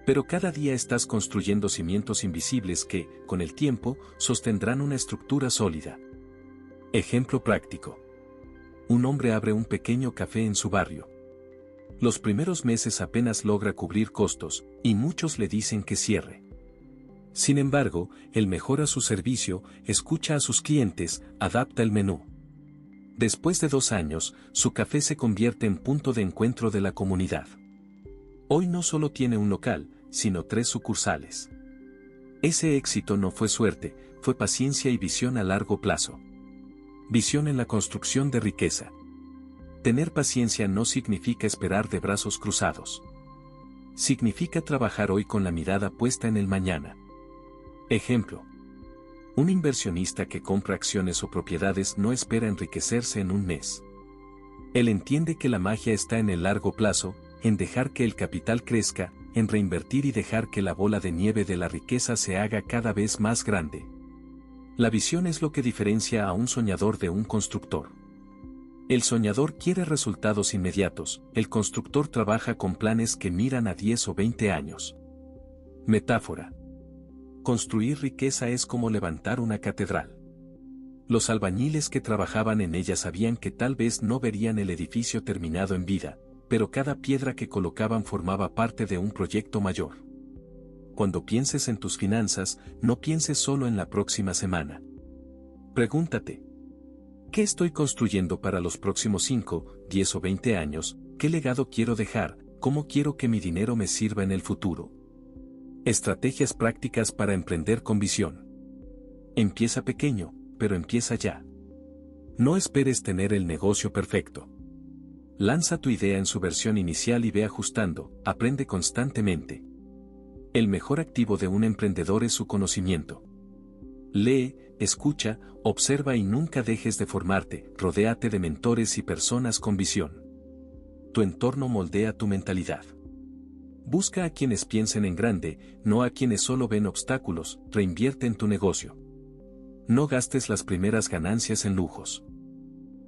Pero cada día estás construyendo cimientos invisibles que, con el tiempo, sostendrán una estructura sólida. Ejemplo práctico. Un hombre abre un pequeño café en su barrio. Los primeros meses apenas logra cubrir costos, y muchos le dicen que cierre. Sin embargo, él mejora su servicio, escucha a sus clientes, adapta el menú. Después de 2 años, su café se convierte en punto de encuentro de la comunidad. Hoy no solo tiene un local, sino 3 sucursales. Ese éxito no fue suerte, fue paciencia y visión a largo plazo. Visión en la construcción de riqueza. Tener paciencia no significa esperar de brazos cruzados. Significa trabajar hoy con la mirada puesta en el mañana. Ejemplo. Un inversionista que compra acciones o propiedades no espera enriquecerse en un mes. Él entiende que la magia está en el largo plazo, en dejar que el capital crezca, en reinvertir y dejar que la bola de nieve de la riqueza se haga cada vez más grande. La visión es lo que diferencia a un soñador de un constructor. El soñador quiere resultados inmediatos, el constructor trabaja con planes que miran a 10 o 20 años. Metáfora. Construir riqueza es como levantar una catedral. Los albañiles que trabajaban en ella sabían que tal vez no verían el edificio terminado en vida, pero cada piedra que colocaban formaba parte de un proyecto mayor. Cuando pienses en tus finanzas, no pienses solo en la próxima semana. Pregúntate, ¿qué estoy construyendo para los próximos 5, 10 o 20 años? ¿Qué legado quiero dejar? ¿Cómo quiero que mi dinero me sirva en el futuro? Estrategias prácticas para emprender con visión. Empieza pequeño, pero empieza ya. No esperes tener el negocio perfecto. Lanza tu idea en su versión inicial y ve ajustando, aprende constantemente. El mejor activo de un emprendedor es su conocimiento. Lee, escucha, observa y nunca dejes de formarte, rodéate de mentores y personas con visión. Tu entorno moldea tu mentalidad. Busca a quienes piensen en grande, no a quienes solo ven obstáculos, reinvierte en tu negocio. No gastes las primeras ganancias en lujos.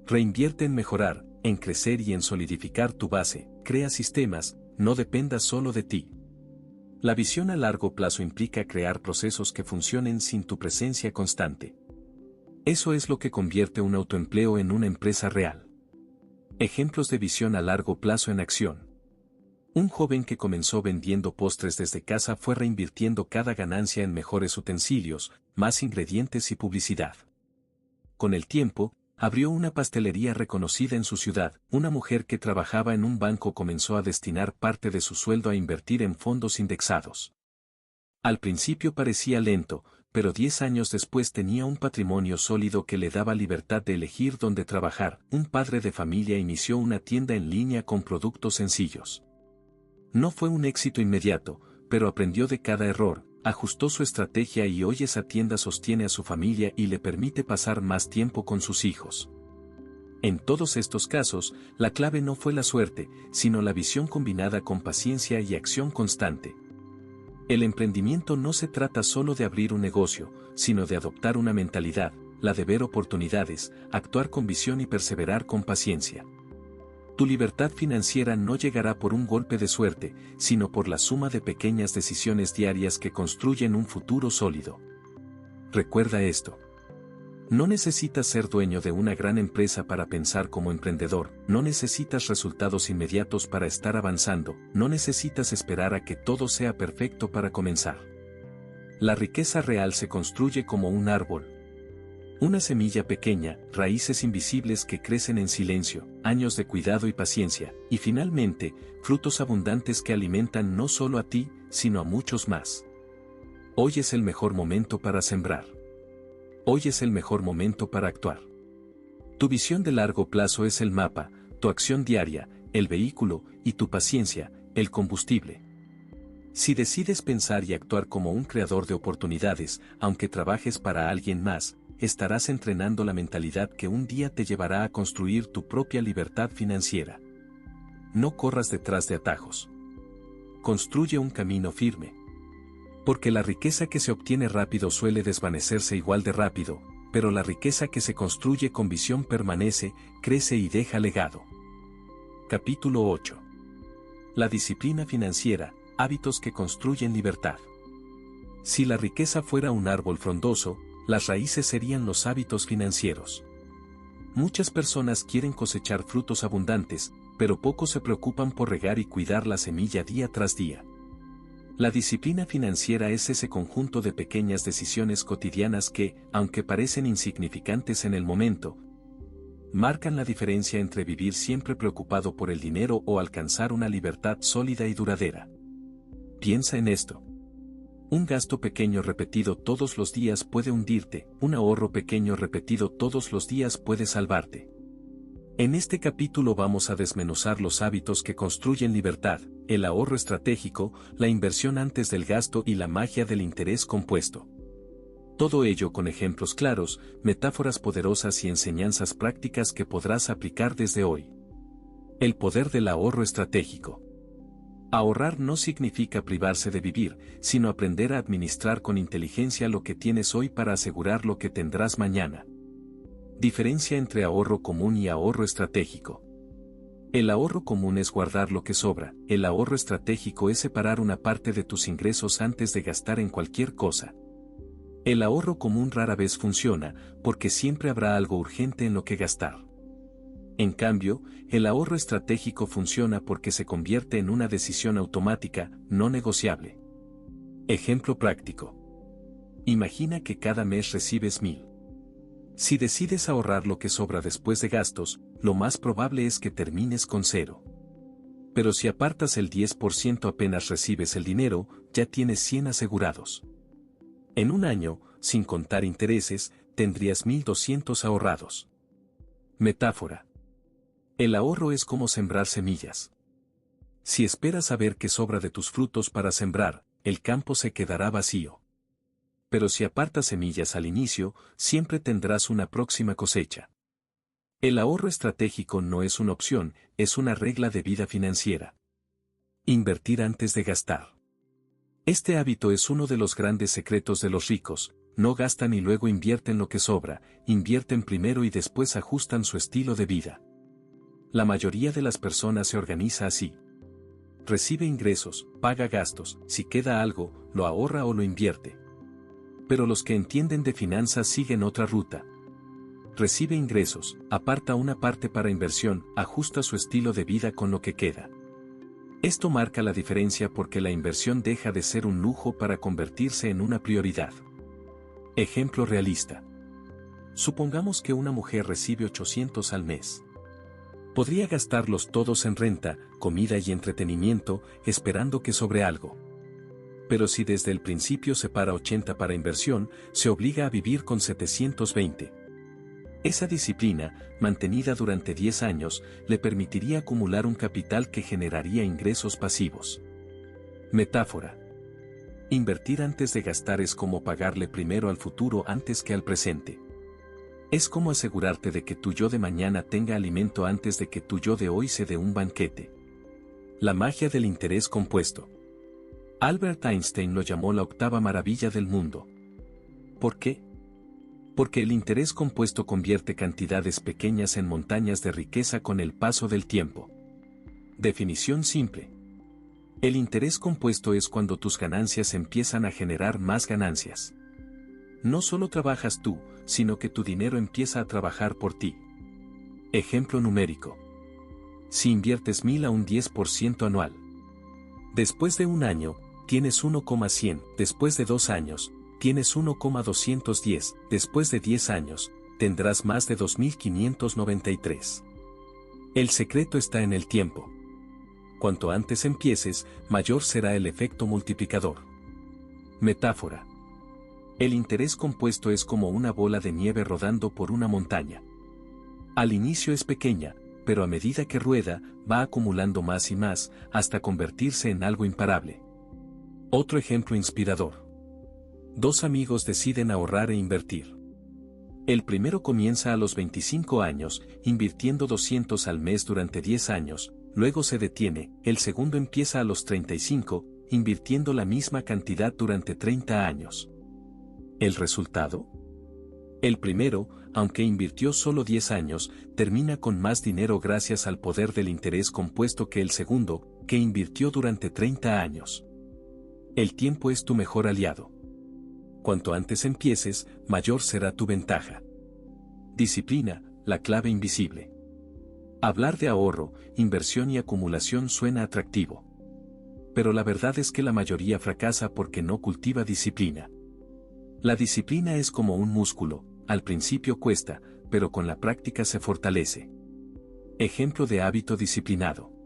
Reinvierte en mejorar, en crecer y en solidificar tu base. Crea sistemas, no dependas solo de ti. La visión a largo plazo implica crear procesos que funcionen sin tu presencia constante. Eso es lo que convierte un autoempleo en una empresa real. Ejemplos de visión a largo plazo en acción. Un joven que comenzó vendiendo postres desde casa fue reinvirtiendo cada ganancia en mejores utensilios, más ingredientes y publicidad. Con el tiempo, abrió una pastelería reconocida en su ciudad. Una mujer que trabajaba en un banco comenzó a destinar parte de su sueldo a invertir en fondos indexados. Al principio parecía lento, pero 10 años después tenía un patrimonio sólido que le daba libertad de elegir dónde trabajar. Un padre de familia inició una tienda en línea con productos sencillos. No fue un éxito inmediato, pero aprendió de cada error, ajustó su estrategia y hoy esa tienda sostiene a su familia y le permite pasar más tiempo con sus hijos. En todos estos casos, la clave no fue la suerte, sino la visión combinada con paciencia y acción constante. El emprendimiento no se trata solo de abrir un negocio, sino de adoptar una mentalidad, la de ver oportunidades, actuar con visión y perseverar con paciencia. Tu libertad financiera no llegará por un golpe de suerte, sino por la suma de pequeñas decisiones diarias que construyen un futuro sólido. Recuerda esto. No necesitas ser dueño de una gran empresa para pensar como emprendedor, no necesitas resultados inmediatos para estar avanzando, no necesitas esperar a que todo sea perfecto para comenzar. La riqueza real se construye como un árbol. Una semilla pequeña, raíces invisibles que crecen en silencio, años de cuidado y paciencia, y finalmente, frutos abundantes que alimentan no solo a ti, sino a muchos más. Hoy es el mejor momento para sembrar. Hoy es el mejor momento para actuar. Tu visión de largo plazo es el mapa, tu acción diaria, el vehículo, y tu paciencia, el combustible. Si decides pensar y actuar como un creador de oportunidades, aunque trabajes para alguien más, estarás entrenando la mentalidad que un día te llevará a construir tu propia libertad financiera. No corras detrás de atajos. Construye un camino firme. Porque la riqueza que se obtiene rápido suele desvanecerse igual de rápido, pero la riqueza que se construye con visión permanece, crece y deja legado. Capítulo 8. La disciplina financiera, hábitos que construyen libertad. Si la riqueza fuera un árbol frondoso, las raíces serían los hábitos financieros. Muchas personas quieren cosechar frutos abundantes, pero pocos se preocupan por regar y cuidar la semilla día tras día. La disciplina financiera es ese conjunto de pequeñas decisiones cotidianas que, aunque parecen insignificantes en el momento, marcan la diferencia entre vivir siempre preocupado por el dinero o alcanzar una libertad sólida y duradera. Piensa en esto. Un gasto pequeño repetido todos los días puede hundirte, un ahorro pequeño repetido todos los días puede salvarte. En este capítulo vamos a desmenuzar los hábitos que construyen libertad, el ahorro estratégico, la inversión antes del gasto y la magia del interés compuesto. Todo ello con ejemplos claros, metáforas poderosas y enseñanzas prácticas que podrás aplicar desde hoy. El poder del ahorro estratégico. Ahorrar no significa privarse de vivir, sino aprender a administrar con inteligencia lo que tienes hoy para asegurar lo que tendrás mañana. Diferencia entre ahorro común y ahorro estratégico. El ahorro común es guardar lo que sobra, el ahorro estratégico es separar una parte de tus ingresos antes de gastar en cualquier cosa. El ahorro común rara vez funciona, porque siempre habrá algo urgente en lo que gastar. En cambio, el ahorro estratégico funciona porque se convierte en una decisión automática, no negociable. Ejemplo práctico. Imagina que cada mes recibes 1,000. Si decides ahorrar lo que sobra después de gastos, lo más probable es que termines con 0. Pero si apartas el 10% apenas recibes el dinero, ya tienes 100 asegurados. En un año, sin contar intereses, tendrías 1,200 ahorrados. Metáfora. El ahorro es como sembrar semillas. Si esperas a ver qué sobra de tus frutos para sembrar, el campo se quedará vacío. Pero si apartas semillas al inicio, siempre tendrás una próxima cosecha. El ahorro estratégico no es una opción, es una regla de vida financiera. Invertir antes de gastar. Este hábito es uno de los grandes secretos de los ricos, no gastan y luego invierten lo que sobra, invierten primero y después ajustan su estilo de vida. La mayoría de las personas se organiza así. Recibe ingresos, paga gastos, si queda algo, lo ahorra o lo invierte. Pero los que entienden de finanzas siguen otra ruta. Recibe ingresos, aparta una parte para inversión, ajusta su estilo de vida con lo que queda. Esto marca la diferencia porque la inversión deja de ser un lujo para convertirse en una prioridad. Ejemplo realista. Supongamos que una mujer recibe 800 al mes. Podría gastarlos todos en renta, comida y entretenimiento, esperando que sobre algo. Pero si desde el principio separa 80 para inversión, se obliga a vivir con 720. Esa disciplina, mantenida durante 10 años, le permitiría acumular un capital que generaría ingresos pasivos. Metáfora. Invertir antes de gastar es como pagarle primero al futuro antes que al presente. Es como asegurarte de que tu yo de mañana tenga alimento antes de que tu yo de hoy se dé un banquete. La magia del interés compuesto. Albert Einstein lo llamó la octava maravilla del mundo. ¿Por qué? Porque el interés compuesto convierte cantidades pequeñas en montañas de riqueza con el paso del tiempo. Definición simple. El interés compuesto es cuando tus ganancias empiezan a generar más ganancias. No solo trabajas tú, sino que tu dinero empieza a trabajar por ti. Ejemplo numérico. Si inviertes 1000 a un 10% anual. Después de un año, tienes 1,100, después de 2 años, tienes 1,210, después de 10 años, tendrás más de 2593. El secreto está en el tiempo. Cuanto antes empieces, mayor será el efecto multiplicador. Metáfora. El interés compuesto es como una bola de nieve rodando por una montaña. Al inicio es pequeña, pero a medida que rueda, va acumulando más y más, hasta convertirse en algo imparable. Otro ejemplo inspirador. Dos amigos deciden ahorrar e invertir. El primero comienza a los 25 años, invirtiendo 200 al mes durante 10 años, luego se detiene, el segundo empieza a los 35, invirtiendo la misma cantidad durante 30 años. ¿El resultado? El primero, aunque invirtió solo 10 años, termina con más dinero gracias al poder del interés compuesto que el segundo, que invirtió durante 30 años. El tiempo es tu mejor aliado. Cuanto antes empieces, mayor será tu ventaja. Disciplina, la clave invisible. Hablar de ahorro, inversión y acumulación suena atractivo. Pero la verdad es que la mayoría fracasa porque no cultiva disciplina. La disciplina es como un músculo, al principio cuesta, pero con la práctica se fortalece. Ejemplo de hábito disciplinado.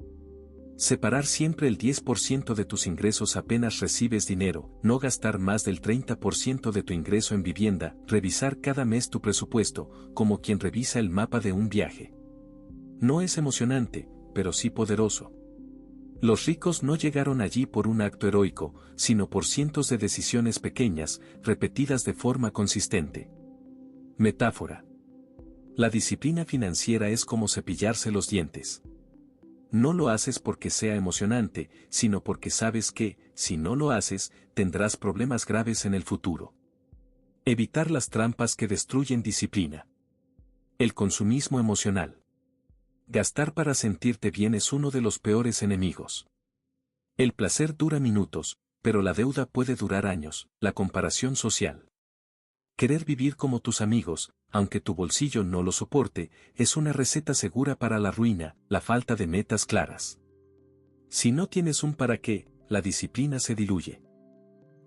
Separar siempre el 10% de tus ingresos apenas recibes dinero, no gastar más del 30% de tu ingreso en vivienda, revisar cada mes tu presupuesto, como quien revisa el mapa de un viaje. No es emocionante, pero sí poderoso. Los ricos no llegaron allí por un acto heroico, sino por cientos de decisiones pequeñas, repetidas de forma consistente. Metáfora. La disciplina financiera es como cepillarse los dientes. No lo haces porque sea emocionante, sino porque sabes que, si no lo haces, tendrás problemas graves en el futuro. Evitar las trampas que destruyen disciplina. El consumismo emocional. Gastar para sentirte bien es uno de los peores enemigos. El placer dura minutos, pero la deuda puede durar años. La comparación social. Querer vivir como tus amigos, aunque tu bolsillo no lo soporte, es una receta segura para la ruina, la falta de metas claras. Si no tienes un para qué, la disciplina se diluye.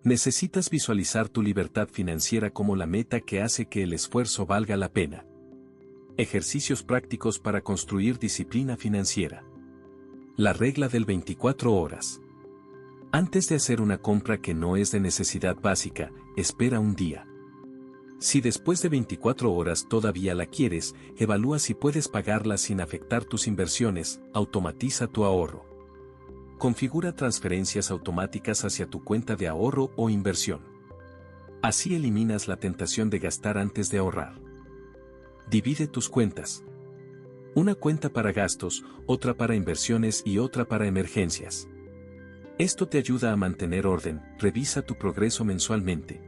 Necesitas visualizar tu libertad financiera como la meta que hace que el esfuerzo valga la pena. Ejercicios prácticos para construir disciplina financiera. La regla del 24 horas. Antes de hacer una compra que no es de necesidad básica, espera un día. Si después de 24 horas todavía la quieres, evalúa si puedes pagarla sin afectar tus inversiones, automatiza tu ahorro. Configura transferencias automáticas hacia tu cuenta de ahorro o inversión. Así eliminas la tentación de gastar antes de ahorrar. Divide tus cuentas. Una cuenta para gastos, otra para inversiones y otra para emergencias. Esto te ayuda a mantener orden, revisa tu progreso mensualmente.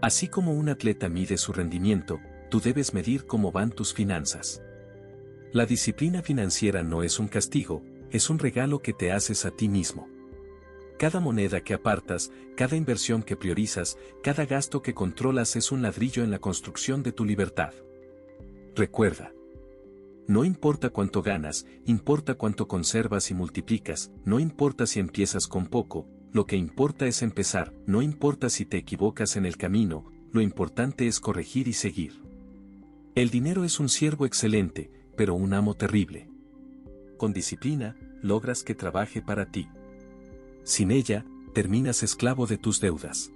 Así como un atleta mide su rendimiento, tú debes medir cómo van tus finanzas. La disciplina financiera no es un castigo, es un regalo que te haces a ti mismo. Cada moneda que apartas, cada inversión que priorizas, cada gasto que controlas es un ladrillo en la construcción de tu libertad. Recuerda. No importa cuánto ganas, importa cuánto conservas y multiplicas, no importa si empiezas con poco, lo que importa es empezar, no importa si te equivocas en el camino, lo importante es corregir y seguir. El dinero es un siervo excelente, pero un amo terrible. Con disciplina, logras que trabaje para ti. Sin ella, terminas esclavo de tus deudas.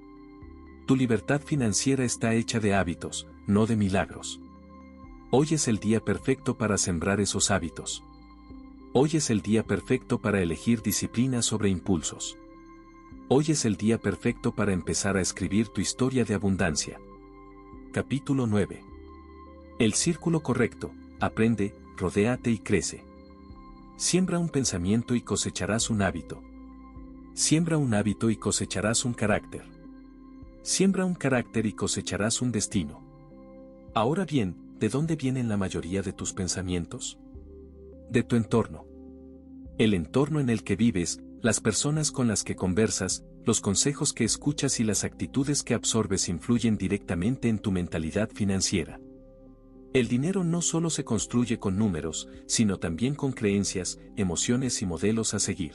Tu libertad financiera está hecha de hábitos, no de milagros. Hoy es el día perfecto para sembrar esos hábitos. Hoy es el día perfecto para elegir disciplina sobre impulsos. Hoy es el día perfecto para empezar a escribir tu historia de abundancia. Capítulo 9. El círculo correcto. Aprende, rodéate y crece. Siembra un pensamiento y cosecharás un hábito. Siembra un hábito y cosecharás un carácter. Siembra un carácter y cosecharás un destino. Ahora bien, ¿de dónde vienen la mayoría de tus pensamientos? De tu entorno. El entorno en el que vives, las personas con las que conversas, los consejos que escuchas y las actitudes que absorbes influyen directamente en tu mentalidad financiera. El dinero no solo se construye con números, sino también con creencias, emociones y modelos a seguir.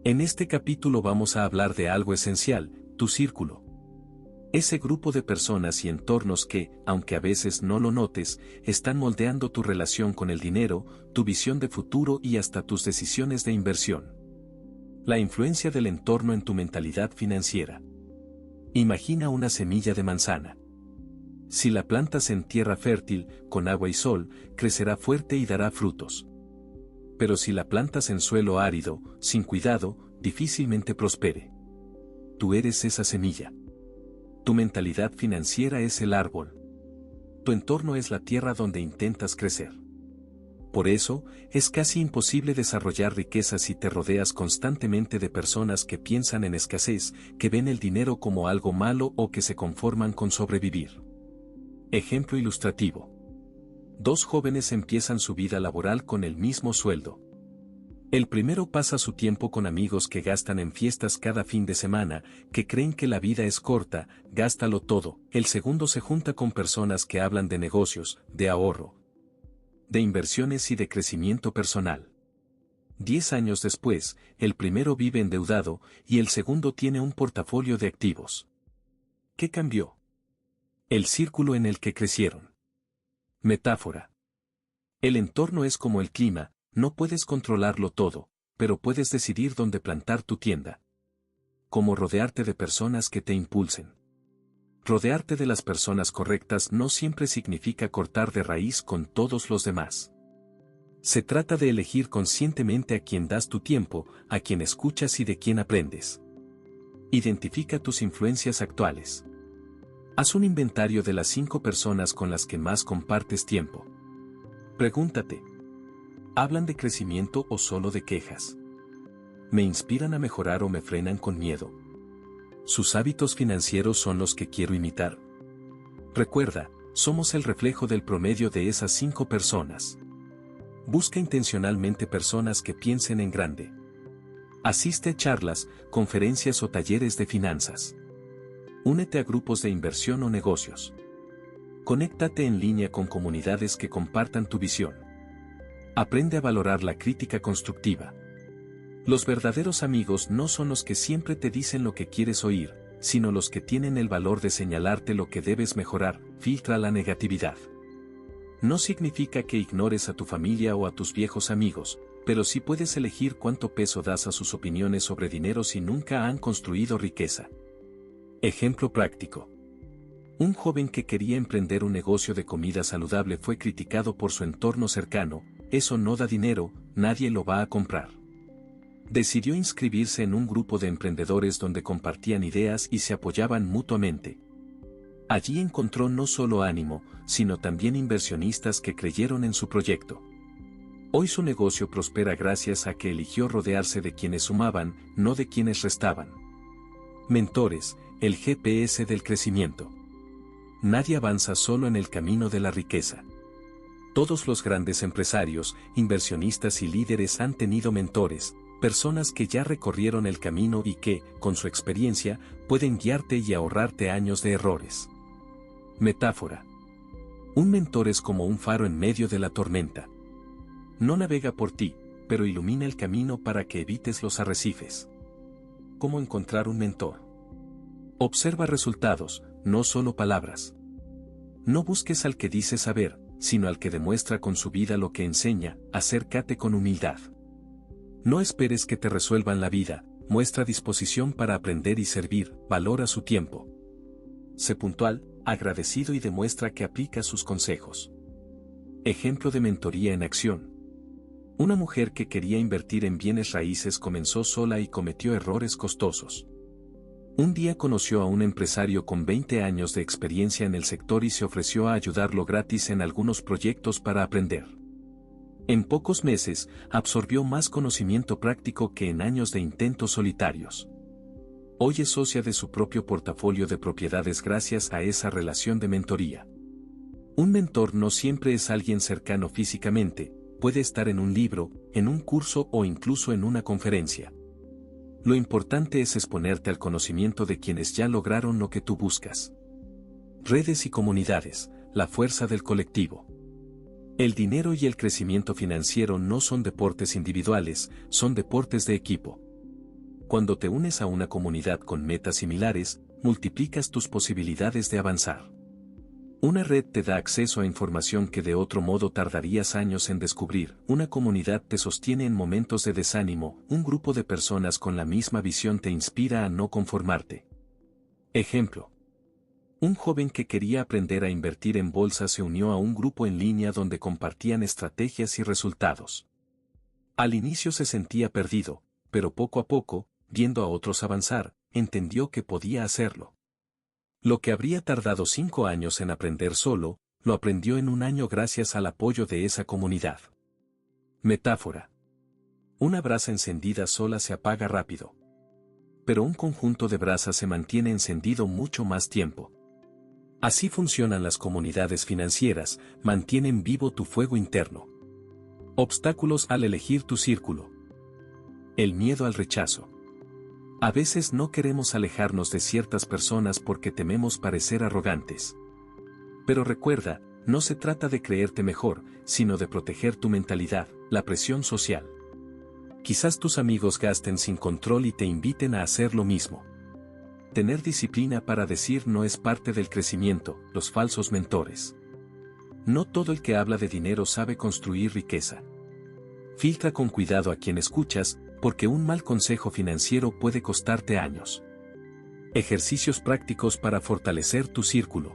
En este capítulo vamos a hablar de algo esencial, tu círculo. Ese grupo de personas y entornos que, aunque a veces no lo notes, están moldeando tu relación con el dinero, tu visión de futuro y hasta tus decisiones de inversión. La influencia del entorno en tu mentalidad financiera. Imagina una semilla de manzana. Si la plantas en tierra fértil, con agua y sol, crecerá fuerte y dará frutos. Pero si la plantas en suelo árido, sin cuidado, difícilmente prospere. Tú eres esa semilla. Tu mentalidad financiera es el árbol. Tu entorno es la tierra donde intentas crecer. Por eso, es casi imposible desarrollar riqueza si te rodeas constantemente de personas que piensan en escasez, que ven el dinero como algo malo o que se conforman con sobrevivir. Ejemplo ilustrativo. Dos jóvenes empiezan su vida laboral con el mismo sueldo. El primero pasa su tiempo con amigos que gastan en fiestas cada fin de semana, que creen que la vida es corta, gástalo todo. El segundo se junta con personas que hablan de negocios, de ahorro, de inversiones y de crecimiento personal. 10 años después, el primero vive endeudado y el segundo tiene un portafolio de activos. ¿Qué cambió? El círculo en el que crecieron. Metáfora. El entorno es como el clima. No puedes controlarlo todo, pero puedes decidir dónde plantar tu tienda. Cómo rodearte de personas que te impulsen. Rodearte de las personas correctas no siempre significa cortar de raíz con todos los demás. Se trata de elegir conscientemente a quién das tu tiempo, a quién escuchas y de quién aprendes. Identifica tus influencias actuales. Haz un inventario de las 5 personas con las que más compartes tiempo. Pregúntate. ¿Hablan de crecimiento o solo de quejas? ¿Me inspiran a mejorar o me frenan con miedo? ¿Sus hábitos financieros son los que quiero imitar? Recuerda, somos el reflejo del promedio de esas 5 personas. Busca intencionalmente personas que piensen en grande. Asiste a charlas, conferencias o talleres de finanzas. Únete a grupos de inversión o negocios. Conéctate en línea con comunidades que compartan tu visión. Aprende a valorar la crítica constructiva. Los verdaderos amigos no son los que siempre te dicen lo que quieres oír, sino los que tienen el valor de señalarte lo que debes mejorar. Filtra la negatividad. No significa que ignores a tu familia o a tus viejos amigos, pero sí puedes elegir cuánto peso das a sus opiniones sobre dinero si nunca han construido riqueza. Ejemplo práctico. Un joven que quería emprender un negocio de comida saludable fue criticado por su entorno cercano. Eso no da dinero, nadie lo va a comprar. Decidió inscribirse en un grupo de emprendedores donde compartían ideas y se apoyaban mutuamente. Allí encontró no solo ánimo, sino también inversionistas que creyeron en su proyecto. Hoy su negocio prospera gracias a que eligió rodearse de quienes sumaban, no de quienes restaban. Mentores, el GPS del crecimiento. Nadie avanza solo en el camino de la riqueza. Todos los grandes empresarios, inversionistas y líderes han tenido mentores, personas que ya recorrieron el camino y que, con su experiencia, pueden guiarte y ahorrarte años de errores. Metáfora. Un mentor es como un faro en medio de la tormenta. No navega por ti, pero ilumina el camino para que evites los arrecifes. ¿Cómo encontrar un mentor? Observa resultados, no solo palabras. No busques al que dice saber, sino al que demuestra con su vida lo que enseña. Acércate con humildad. No esperes que te resuelvan la vida, muestra disposición para aprender y servir, valora su tiempo. Sé puntual, agradecido y demuestra que aplica sus consejos. Ejemplo de mentoría en acción. Una mujer que quería invertir en bienes raíces comenzó sola y cometió errores costosos. Un día conoció a un empresario con 20 años de experiencia en el sector y se ofreció a ayudarlo gratis en algunos proyectos para aprender. En pocos meses, absorbió más conocimiento práctico que en años de intentos solitarios. Hoy es socia de su propio portafolio de propiedades gracias a esa relación de mentoría. Un mentor no siempre es alguien cercano físicamente, puede estar en un libro, en un curso o incluso en una conferencia. Lo importante es exponerte al conocimiento de quienes ya lograron lo que tú buscas. Redes y comunidades, la fuerza del colectivo. El dinero y el crecimiento financiero no son deportes individuales, son deportes de equipo. Cuando te unes a una comunidad con metas similares, multiplicas tus posibilidades de avanzar. Una red te da acceso a información que de otro modo tardarías años en descubrir. Una comunidad te sostiene en momentos de desánimo. Un grupo de personas con la misma visión te inspira a no conformarte. Ejemplo. Un joven que quería aprender a invertir en bolsa se unió a un grupo en línea donde compartían estrategias y resultados. Al inicio se sentía perdido, pero poco a poco, viendo a otros avanzar, entendió que podía hacerlo. Lo que habría tardado 5 años en aprender solo, lo aprendió en un año gracias al apoyo de esa comunidad. Metáfora. Una brasa encendida sola se apaga rápido. Pero un conjunto de brasas se mantiene encendido mucho más tiempo. Así funcionan las comunidades financieras, mantienen vivo tu fuego interno. Obstáculos al elegir tu círculo. El miedo al rechazo. A veces no queremos alejarnos de ciertas personas porque tememos parecer arrogantes. Pero recuerda, no se trata de creerte mejor, sino de proteger tu mentalidad, la presión social. Quizás tus amigos gasten sin control y te inviten a hacer lo mismo. Tener disciplina para decir no es parte del crecimiento. Los falsos mentores. No todo el que habla de dinero sabe construir riqueza. Filtra con cuidado a quien escuchas, porque un mal consejo financiero puede costarte años. Ejercicios prácticos para fortalecer tu círculo.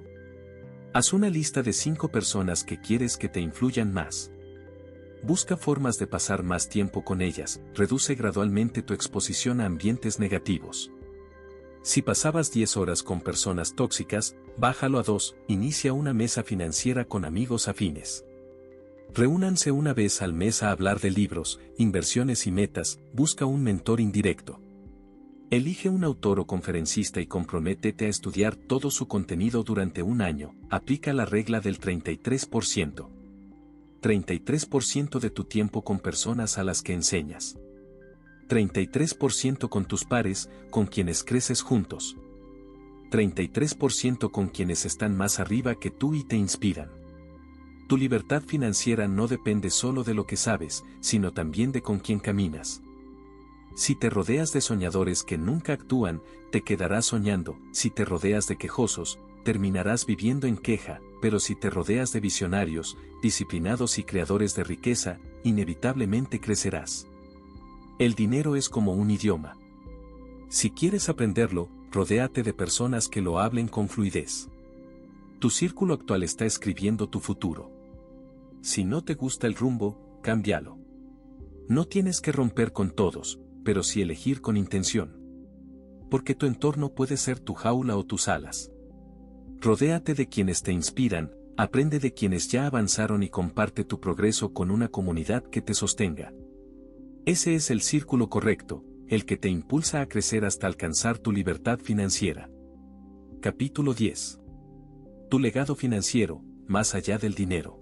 Haz una lista de 5 personas que quieres que te influyan más. Busca formas de pasar más tiempo con ellas, reduce gradualmente tu exposición a ambientes negativos. Si pasabas 10 horas con personas tóxicas, bájalo a 2, inicia una mesa financiera con amigos afines. Reúnanse una vez al mes a hablar de libros, inversiones y metas, busca un mentor indirecto. Elige un autor o conferencista y comprométete a estudiar todo su contenido durante un año, aplica la regla del 33%. 33% de tu tiempo con personas a las que enseñas. 33% con tus pares, con quienes creces juntos. 33% con quienes están más arriba que tú y te inspiran. Tu libertad financiera no depende solo de lo que sabes, sino también de con quién caminas. Si te rodeas de soñadores que nunca actúan, te quedarás soñando. Si te rodeas de quejosos, terminarás viviendo en queja, pero si te rodeas de visionarios, disciplinados y creadores de riqueza, inevitablemente crecerás. El dinero es como un idioma. Si quieres aprenderlo, rodéate de personas que lo hablen con fluidez. Tu círculo actual está escribiendo tu futuro. Si no te gusta el rumbo, cámbialo. No tienes que romper con todos, pero sí elegir con intención. Porque tu entorno puede ser tu jaula o tus alas. Rodéate de quienes te inspiran, aprende de quienes ya avanzaron y comparte tu progreso con una comunidad que te sostenga. Ese es el círculo correcto, el que te impulsa a crecer hasta alcanzar tu libertad financiera. Capítulo 10. Tu legado financiero, más allá del dinero.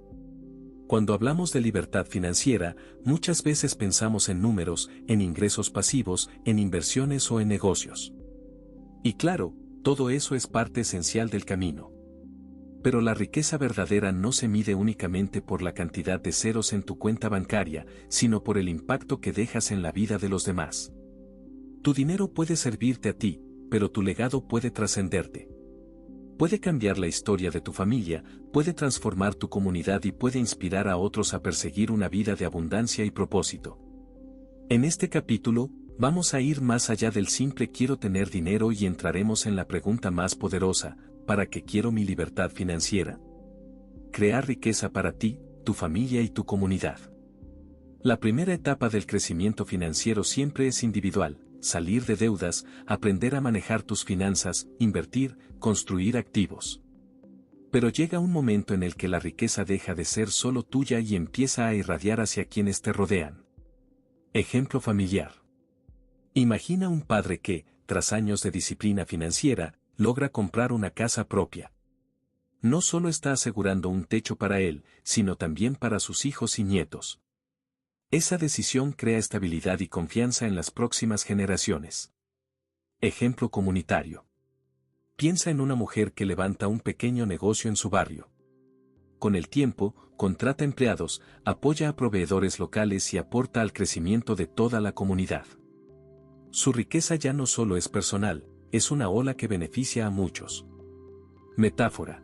Cuando hablamos de libertad financiera, muchas veces pensamos en números, en ingresos pasivos, en inversiones o en negocios. Y claro, todo eso es parte esencial del camino. Pero la riqueza verdadera no se mide únicamente por la cantidad de ceros en tu cuenta bancaria, sino por el impacto que dejas en la vida de los demás. Tu dinero puede servirte a ti, pero tu legado puede trascenderte. Puede cambiar la historia de tu familia, puede transformar tu comunidad y puede inspirar a otros a perseguir una vida de abundancia y propósito. En este capítulo, vamos a ir más allá del simple quiero tener dinero y entraremos en la pregunta más poderosa: ¿para qué quiero mi libertad financiera? Crear riqueza para ti, tu familia y tu comunidad. La primera etapa del crecimiento financiero siempre es individual: salir de deudas, aprender a manejar tus finanzas, invertir, construir activos. Pero llega un momento en el que la riqueza deja de ser solo tuya y empieza a irradiar hacia quienes te rodean. Ejemplo familiar. Imagina un padre que, tras años de disciplina financiera, logra comprar una casa propia. No solo está asegurando un techo para él, sino también para sus hijos y nietos. Esa decisión crea estabilidad y confianza en las próximas generaciones. Ejemplo comunitario. Piensa en una mujer que levanta un pequeño negocio en su barrio. Con el tiempo, contrata empleados, apoya a proveedores locales y aporta al crecimiento de toda la comunidad. Su riqueza ya no solo es personal, es una ola que beneficia a muchos. Metáfora.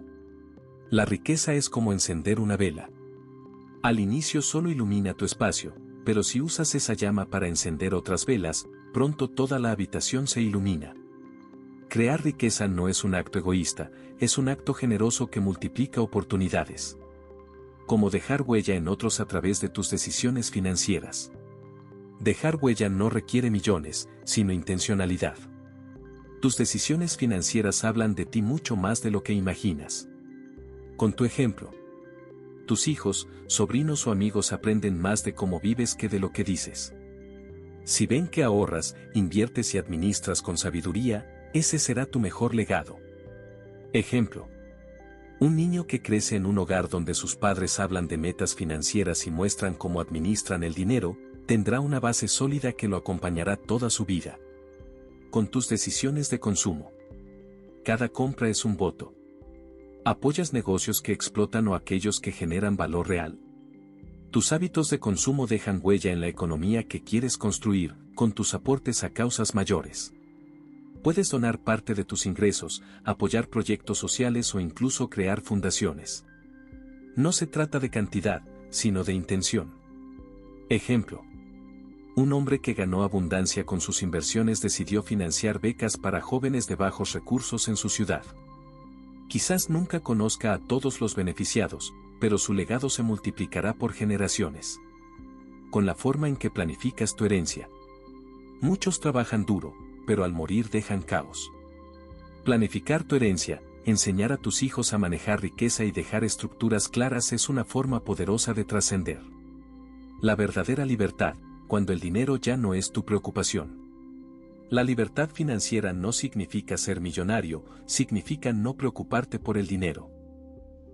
La riqueza es como encender una vela. Al inicio solo ilumina tu espacio, pero si usas esa llama para encender otras velas, pronto toda la habitación se ilumina. Crear riqueza no es un acto egoísta, es un acto generoso que multiplica oportunidades. Como dejar huella en otros a través de tus decisiones financieras. Dejar huella no requiere millones, sino intencionalidad. Tus decisiones financieras hablan de ti mucho más de lo que imaginas. Con tu ejemplo, tus hijos, sobrinos o amigos aprenden más de cómo vives que de lo que dices. Si ven que ahorras, inviertes y administras con sabiduría, ese será tu mejor legado. Ejemplo. Un niño que crece en un hogar donde sus padres hablan de metas financieras y muestran cómo administran el dinero, tendrá una base sólida que lo acompañará toda su vida. Con tus decisiones de consumo. Cada compra es un voto. ¿Apoyas negocios que explotan o aquellos que generan valor real? Tus hábitos de consumo dejan huella en la economía que quieres construir, con tus aportes a causas mayores. Puedes donar parte de tus ingresos, apoyar proyectos sociales o incluso crear fundaciones. No se trata de cantidad, sino de intención. Ejemplo. Un hombre que ganó abundancia con sus inversiones decidió financiar becas para jóvenes de bajos recursos en su ciudad. Quizás nunca conozca a todos los beneficiados, pero su legado se multiplicará por generaciones. Con la forma en que planificas tu herencia. Muchos trabajan duro, pero al morir dejan caos. Planificar tu herencia, enseñar a tus hijos a manejar riqueza y dejar estructuras claras es una forma poderosa de trascender. La verdadera libertad, cuando el dinero ya no es tu preocupación. La libertad financiera no significa ser millonario, significa no preocuparte por el dinero.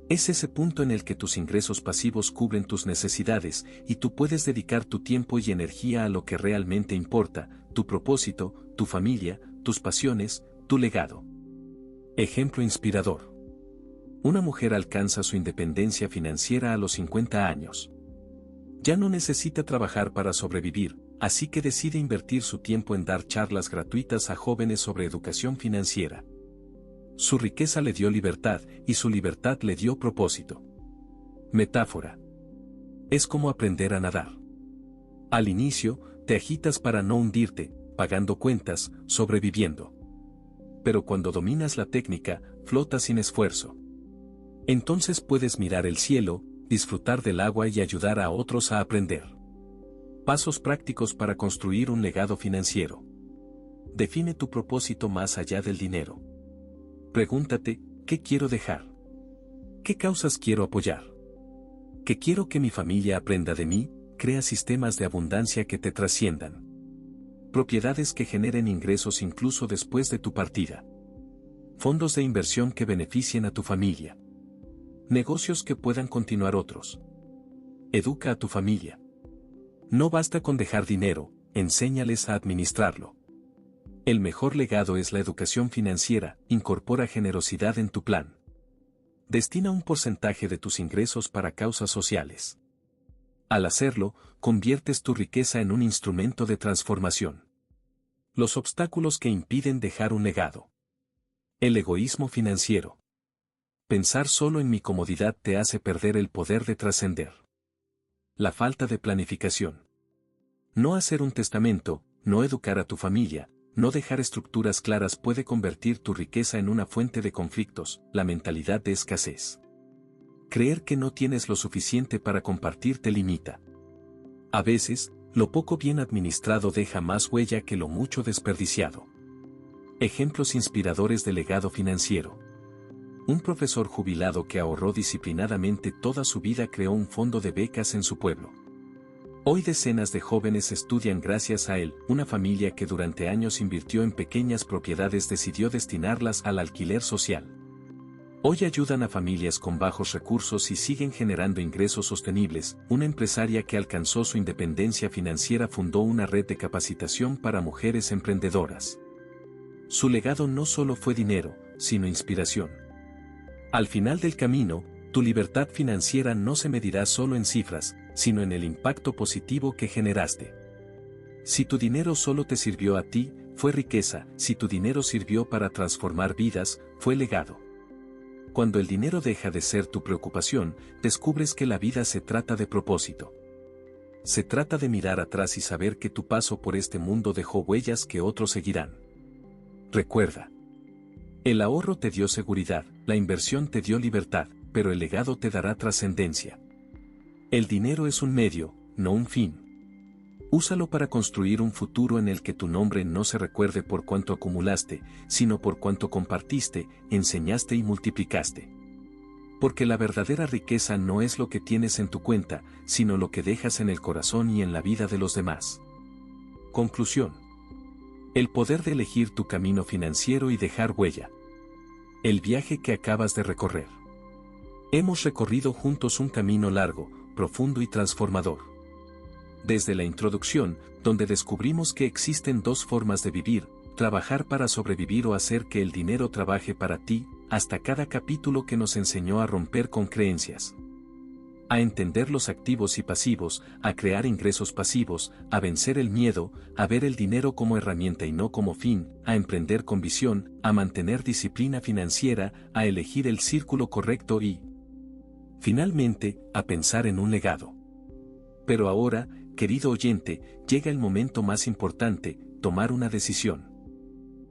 Es ese punto en el que tus ingresos pasivos cubren tus necesidades y tú puedes dedicar tu tiempo y energía a lo que realmente importa: tu propósito, tu familia, tus pasiones, tu legado. Ejemplo inspirador. Una mujer alcanza su independencia financiera a los 50 años. Ya no necesita trabajar para sobrevivir, así que decide invertir su tiempo en dar charlas gratuitas a jóvenes sobre educación financiera. Su riqueza le dio libertad, y su libertad le dio propósito. Metáfora. Es como aprender a nadar. Al inicio, te agitas para no hundirte, pagando cuentas, sobreviviendo. Pero cuando dominas la técnica, flotas sin esfuerzo. Entonces puedes mirar el cielo, disfrutar del agua y ayudar a otros a aprender. Pasos prácticos para construir un legado financiero. Define tu propósito más allá del dinero. Pregúntate, ¿qué quiero dejar? ¿Qué causas quiero apoyar? ¿Qué quiero que mi familia aprenda de mí? Crea sistemas de abundancia que te trasciendan. Propiedades que generen ingresos incluso después de tu partida. Fondos de inversión que beneficien a tu familia. Negocios que puedan continuar otros. Educa a tu familia. No basta con dejar dinero, enséñales a administrarlo. El mejor legado es la educación financiera, incorpora generosidad en tu plan. Destina un porcentaje de tus ingresos para causas sociales. Al hacerlo, conviertes tu riqueza en un instrumento de transformación. Los obstáculos que impiden dejar un legado. El egoísmo financiero. Pensar solo en mi comodidad te hace perder el poder de trascender. La falta de planificación. No hacer un testamento, no educar a tu familia, no dejar estructuras claras puede convertir tu riqueza en una fuente de conflictos, la mentalidad de escasez. Creer que no tienes lo suficiente para compartir te limita. A veces, lo poco bien administrado deja más huella que lo mucho desperdiciado. Ejemplos inspiradores de legado financiero. Un profesor jubilado que ahorró disciplinadamente toda su vida creó un fondo de becas en su pueblo. Hoy decenas de jóvenes estudian gracias a él. Una familia que durante años invirtió en pequeñas propiedades decidió destinarlas al alquiler social. Hoy ayudan a familias con bajos recursos y siguen generando ingresos sostenibles. Una empresaria que alcanzó su independencia financiera fundó una red de capacitación para mujeres emprendedoras. Su legado no solo fue dinero, sino inspiración. Al final del camino, tu libertad financiera no se medirá solo en cifras, sino en el impacto positivo que generaste. Si tu dinero solo te sirvió a ti, fue riqueza. Si tu dinero sirvió para transformar vidas, fue legado. Cuando el dinero deja de ser tu preocupación, descubres que la vida se trata de propósito. Se trata de mirar atrás y saber que tu paso por este mundo dejó huellas que otros seguirán. Recuerda. El ahorro te dio seguridad, la inversión te dio libertad, pero el legado te dará trascendencia. El dinero es un medio, no un fin. Úsalo para construir un futuro en el que tu nombre no se recuerde por cuánto acumulaste, sino por cuánto compartiste, enseñaste y multiplicaste. Porque la verdadera riqueza no es lo que tienes en tu cuenta, sino lo que dejas en el corazón y en la vida de los demás. Conclusión. El poder de elegir tu camino financiero y dejar huella. El viaje que acabas de recorrer. Hemos recorrido juntos un camino largo, profundo y transformador. Desde la introducción, donde descubrimos que existen dos formas de vivir, trabajar para sobrevivir o hacer que el dinero trabaje para ti, hasta cada capítulo que nos enseñó a romper con creencias. A entender los activos y pasivos, a crear ingresos pasivos, a vencer el miedo, a ver el dinero como herramienta y no como fin, a emprender con visión, a mantener disciplina financiera, a elegir el círculo correcto y, finalmente, a pensar en un legado. Pero ahora, querido oyente, llega el momento más importante, tomar una decisión.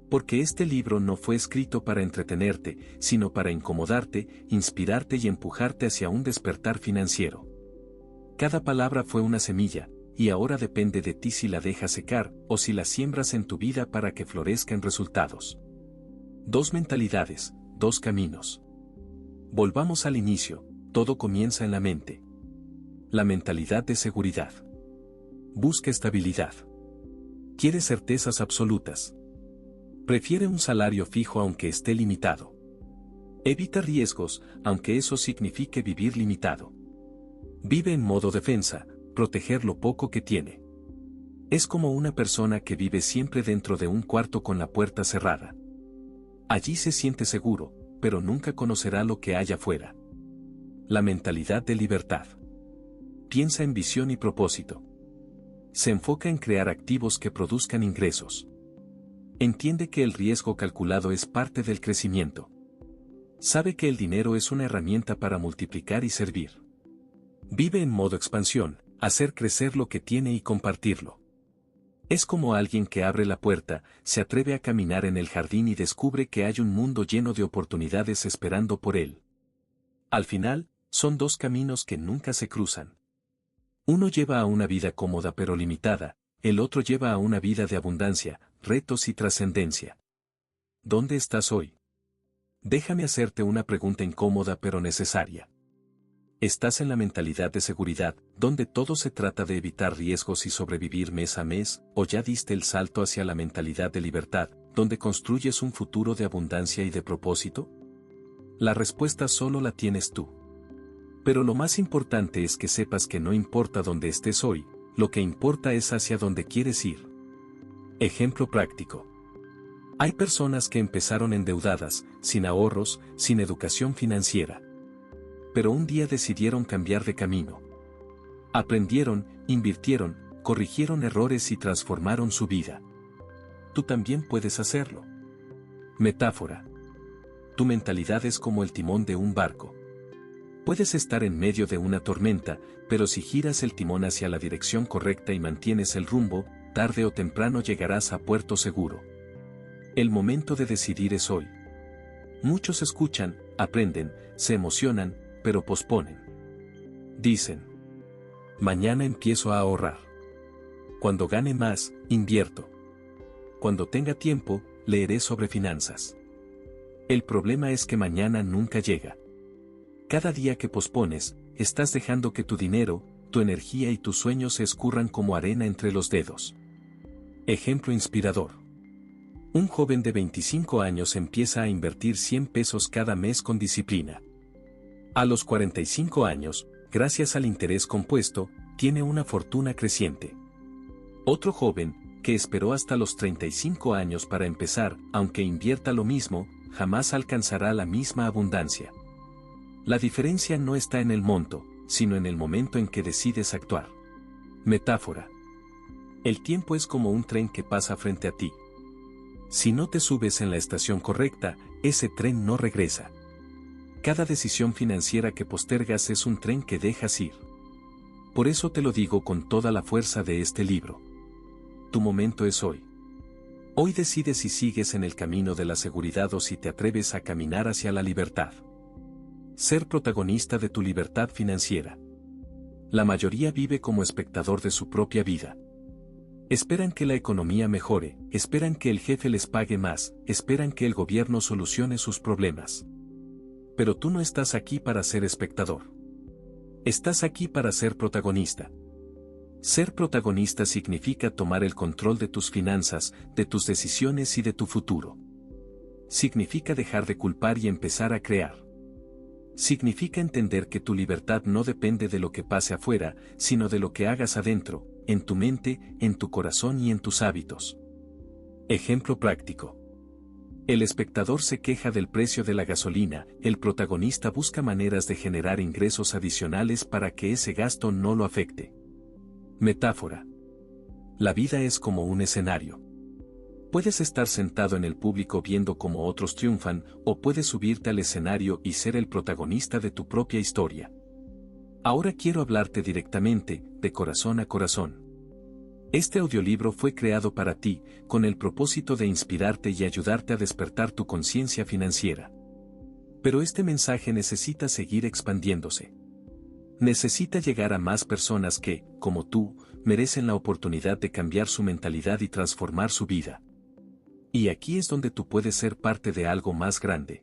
Porque este libro no fue escrito para entretenerte, sino para incomodarte, inspirarte y empujarte hacia un despertar financiero. Cada palabra fue una semilla, y ahora depende de ti si la dejas secar, o si la siembras en tu vida para que florezcan resultados. Dos mentalidades, dos caminos. Volvamos al inicio, todo comienza en la mente. La mentalidad de seguridad. Busca estabilidad. Quiere certezas absolutas. Prefiere un salario fijo aunque esté limitado. Evita riesgos, aunque eso signifique vivir limitado. Vive en modo defensa, proteger lo poco que tiene. Es como una persona que vive siempre dentro de un cuarto con la puerta cerrada. Allí se siente seguro, pero nunca conocerá lo que hay afuera. La mentalidad de libertad. Piensa en visión y propósito. Se enfoca en crear activos que produzcan ingresos. Entiende que el riesgo calculado es parte del crecimiento. Sabe que el dinero es una herramienta para multiplicar y servir. Vive en modo expansión, hacer crecer lo que tiene y compartirlo. Es como alguien que abre la puerta, se atreve a caminar en el jardín y descubre que hay un mundo lleno de oportunidades esperando por él. Al final, son dos caminos que nunca se cruzan. Uno lleva a una vida cómoda pero limitada, el otro lleva a una vida de abundancia, retos y trascendencia. ¿Dónde estás hoy? Déjame hacerte una pregunta incómoda pero necesaria. Estás en la mentalidad de seguridad, donde todo se trata de evitar riesgos y sobrevivir mes a mes, o ya diste el salto hacia la mentalidad de libertad, donde construyes un futuro de abundancia y de propósito? La respuesta solo la tienes tú. Pero lo más importante es que sepas que no importa dónde estés hoy, lo que importa es hacia dónde quieres ir. Ejemplo práctico. Hay personas que empezaron endeudadas, sin ahorros, sin educación financiera. Pero un día decidieron cambiar de camino. Aprendieron, invirtieron, corrigieron errores y transformaron su vida. Tú también puedes hacerlo. Metáfora. Tu mentalidad es como el timón de un barco. Puedes estar en medio de una tormenta, pero si giras el timón hacia la dirección correcta y mantienes el rumbo, tarde o temprano llegarás a puerto seguro. El momento de decidir es hoy. Muchos escuchan, aprenden, se emocionan, pero posponen. Dicen: mañana empiezo a ahorrar. Cuando gane más, invierto. Cuando tenga tiempo, leeré sobre finanzas. El problema es que mañana nunca llega. Cada día que pospones, estás dejando que tu dinero, tu energía y tus sueños se escurran como arena entre los dedos. Ejemplo inspirador. Un joven de 25 años empieza a invertir 100 pesos cada mes con disciplina. A los 45 años, gracias al interés compuesto, tiene una fortuna creciente. Otro joven, que esperó hasta los 35 años para empezar, aunque invierta lo mismo, jamás alcanzará la misma abundancia. La diferencia no está en el monto, sino en el momento en que decides actuar. Metáfora. El tiempo es como un tren que pasa frente a ti. Si no te subes en la estación correcta, ese tren no regresa. Cada decisión financiera que postergas es un tren que dejas ir. Por eso te lo digo con toda la fuerza de este libro. Tu momento es hoy. Hoy decides si sigues en el camino de la seguridad o si te atreves a caminar hacia la libertad. Ser protagonista de tu libertad financiera. La mayoría vive como espectador de su propia vida. Esperan que la economía mejore, esperan que el jefe les pague más, esperan que el gobierno solucione sus problemas. Pero tú no estás aquí para ser espectador. Estás aquí para ser protagonista. Ser protagonista significa tomar el control de tus finanzas, de tus decisiones y de tu futuro. Significa dejar de culpar y empezar a crear. Significa entender que tu libertad no depende de lo que pase afuera, sino de lo que hagas adentro, en tu mente, en tu corazón y en tus hábitos. Ejemplo práctico. El espectador se queja del precio de la gasolina, el protagonista busca maneras de generar ingresos adicionales para que ese gasto no lo afecte. Metáfora. La vida es como un escenario. Puedes estar sentado en el público viendo cómo otros triunfan, o puedes subirte al escenario y ser el protagonista de tu propia historia. Ahora quiero hablarte directamente, de corazón a corazón. Este audiolibro fue creado para ti, con el propósito de inspirarte y ayudarte a despertar tu conciencia financiera. Pero este mensaje necesita seguir expandiéndose. Necesita llegar a más personas que, como tú, merecen la oportunidad de cambiar su mentalidad y transformar su vida. Y aquí es donde tú puedes ser parte de algo más grande.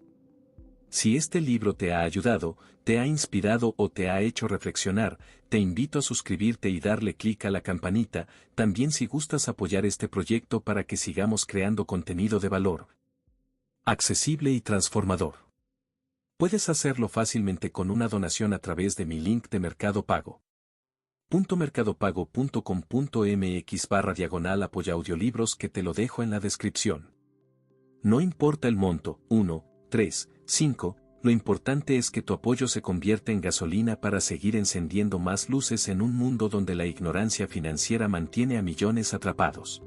Si este libro te ha ayudado, te ha inspirado o te ha hecho reflexionar, te invito a suscribirte y darle clic a la campanita, también si gustas apoyar este proyecto para que sigamos creando contenido de valor, accesible y transformador. Puedes hacerlo fácilmente con una donación a través de mi link de Mercado Pago. mercadopago.com.mx/apoya audiolibros que te lo dejo en la descripción. No importa el monto, 1, 3, 5, lo importante es que tu apoyo se convierta en gasolina para seguir encendiendo más luces en un mundo donde la ignorancia financiera mantiene a millones atrapados.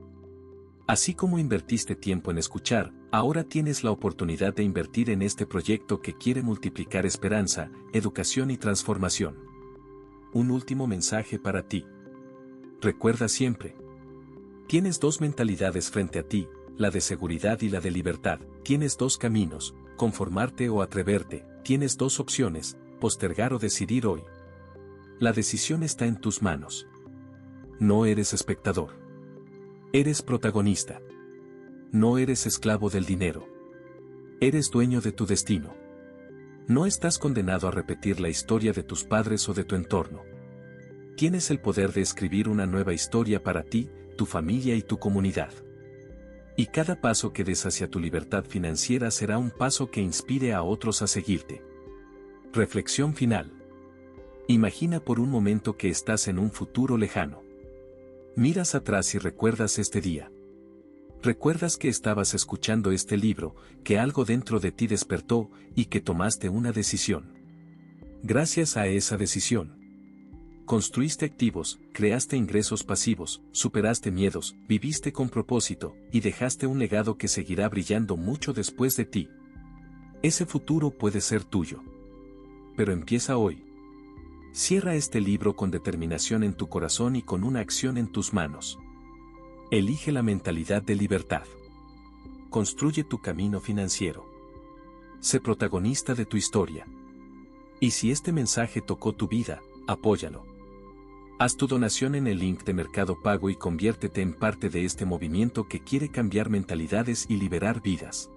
Así como invertiste tiempo en escuchar, ahora tienes la oportunidad de invertir en este proyecto que quiere multiplicar esperanza, educación y transformación. Un último mensaje para ti. Recuerda siempre. Tienes dos mentalidades frente a ti, la de seguridad y la de libertad. Tienes dos caminos, conformarte o atreverte. Tienes dos opciones, postergar o decidir hoy. La decisión está en tus manos. No eres espectador. Eres protagonista. No eres esclavo del dinero. Eres dueño de tu destino. No estás condenado a repetir la historia de tus padres o de tu entorno. Tienes el poder de escribir una nueva historia para ti, tu familia y tu comunidad. Y cada paso que des hacia tu libertad financiera será un paso que inspire a otros a seguirte. Reflexión final. Imagina por un momento que estás en un futuro lejano. Miras atrás y recuerdas este día. Recuerdas que estabas escuchando este libro, que algo dentro de ti despertó y que tomaste una decisión. Gracias a esa decisión, construiste activos, creaste ingresos pasivos, superaste miedos, viviste con propósito y dejaste un legado que seguirá brillando mucho después de ti. Ese futuro puede ser tuyo. Pero empieza hoy. Cierra este libro con determinación en tu corazón y con una acción en tus manos. Elige la mentalidad de libertad. Construye tu camino financiero. Sé protagonista de tu historia. Y si este mensaje tocó tu vida, apóyalo. Haz tu donación en el link de Mercado Pago y conviértete en parte de este movimiento que quiere cambiar mentalidades y liberar vidas.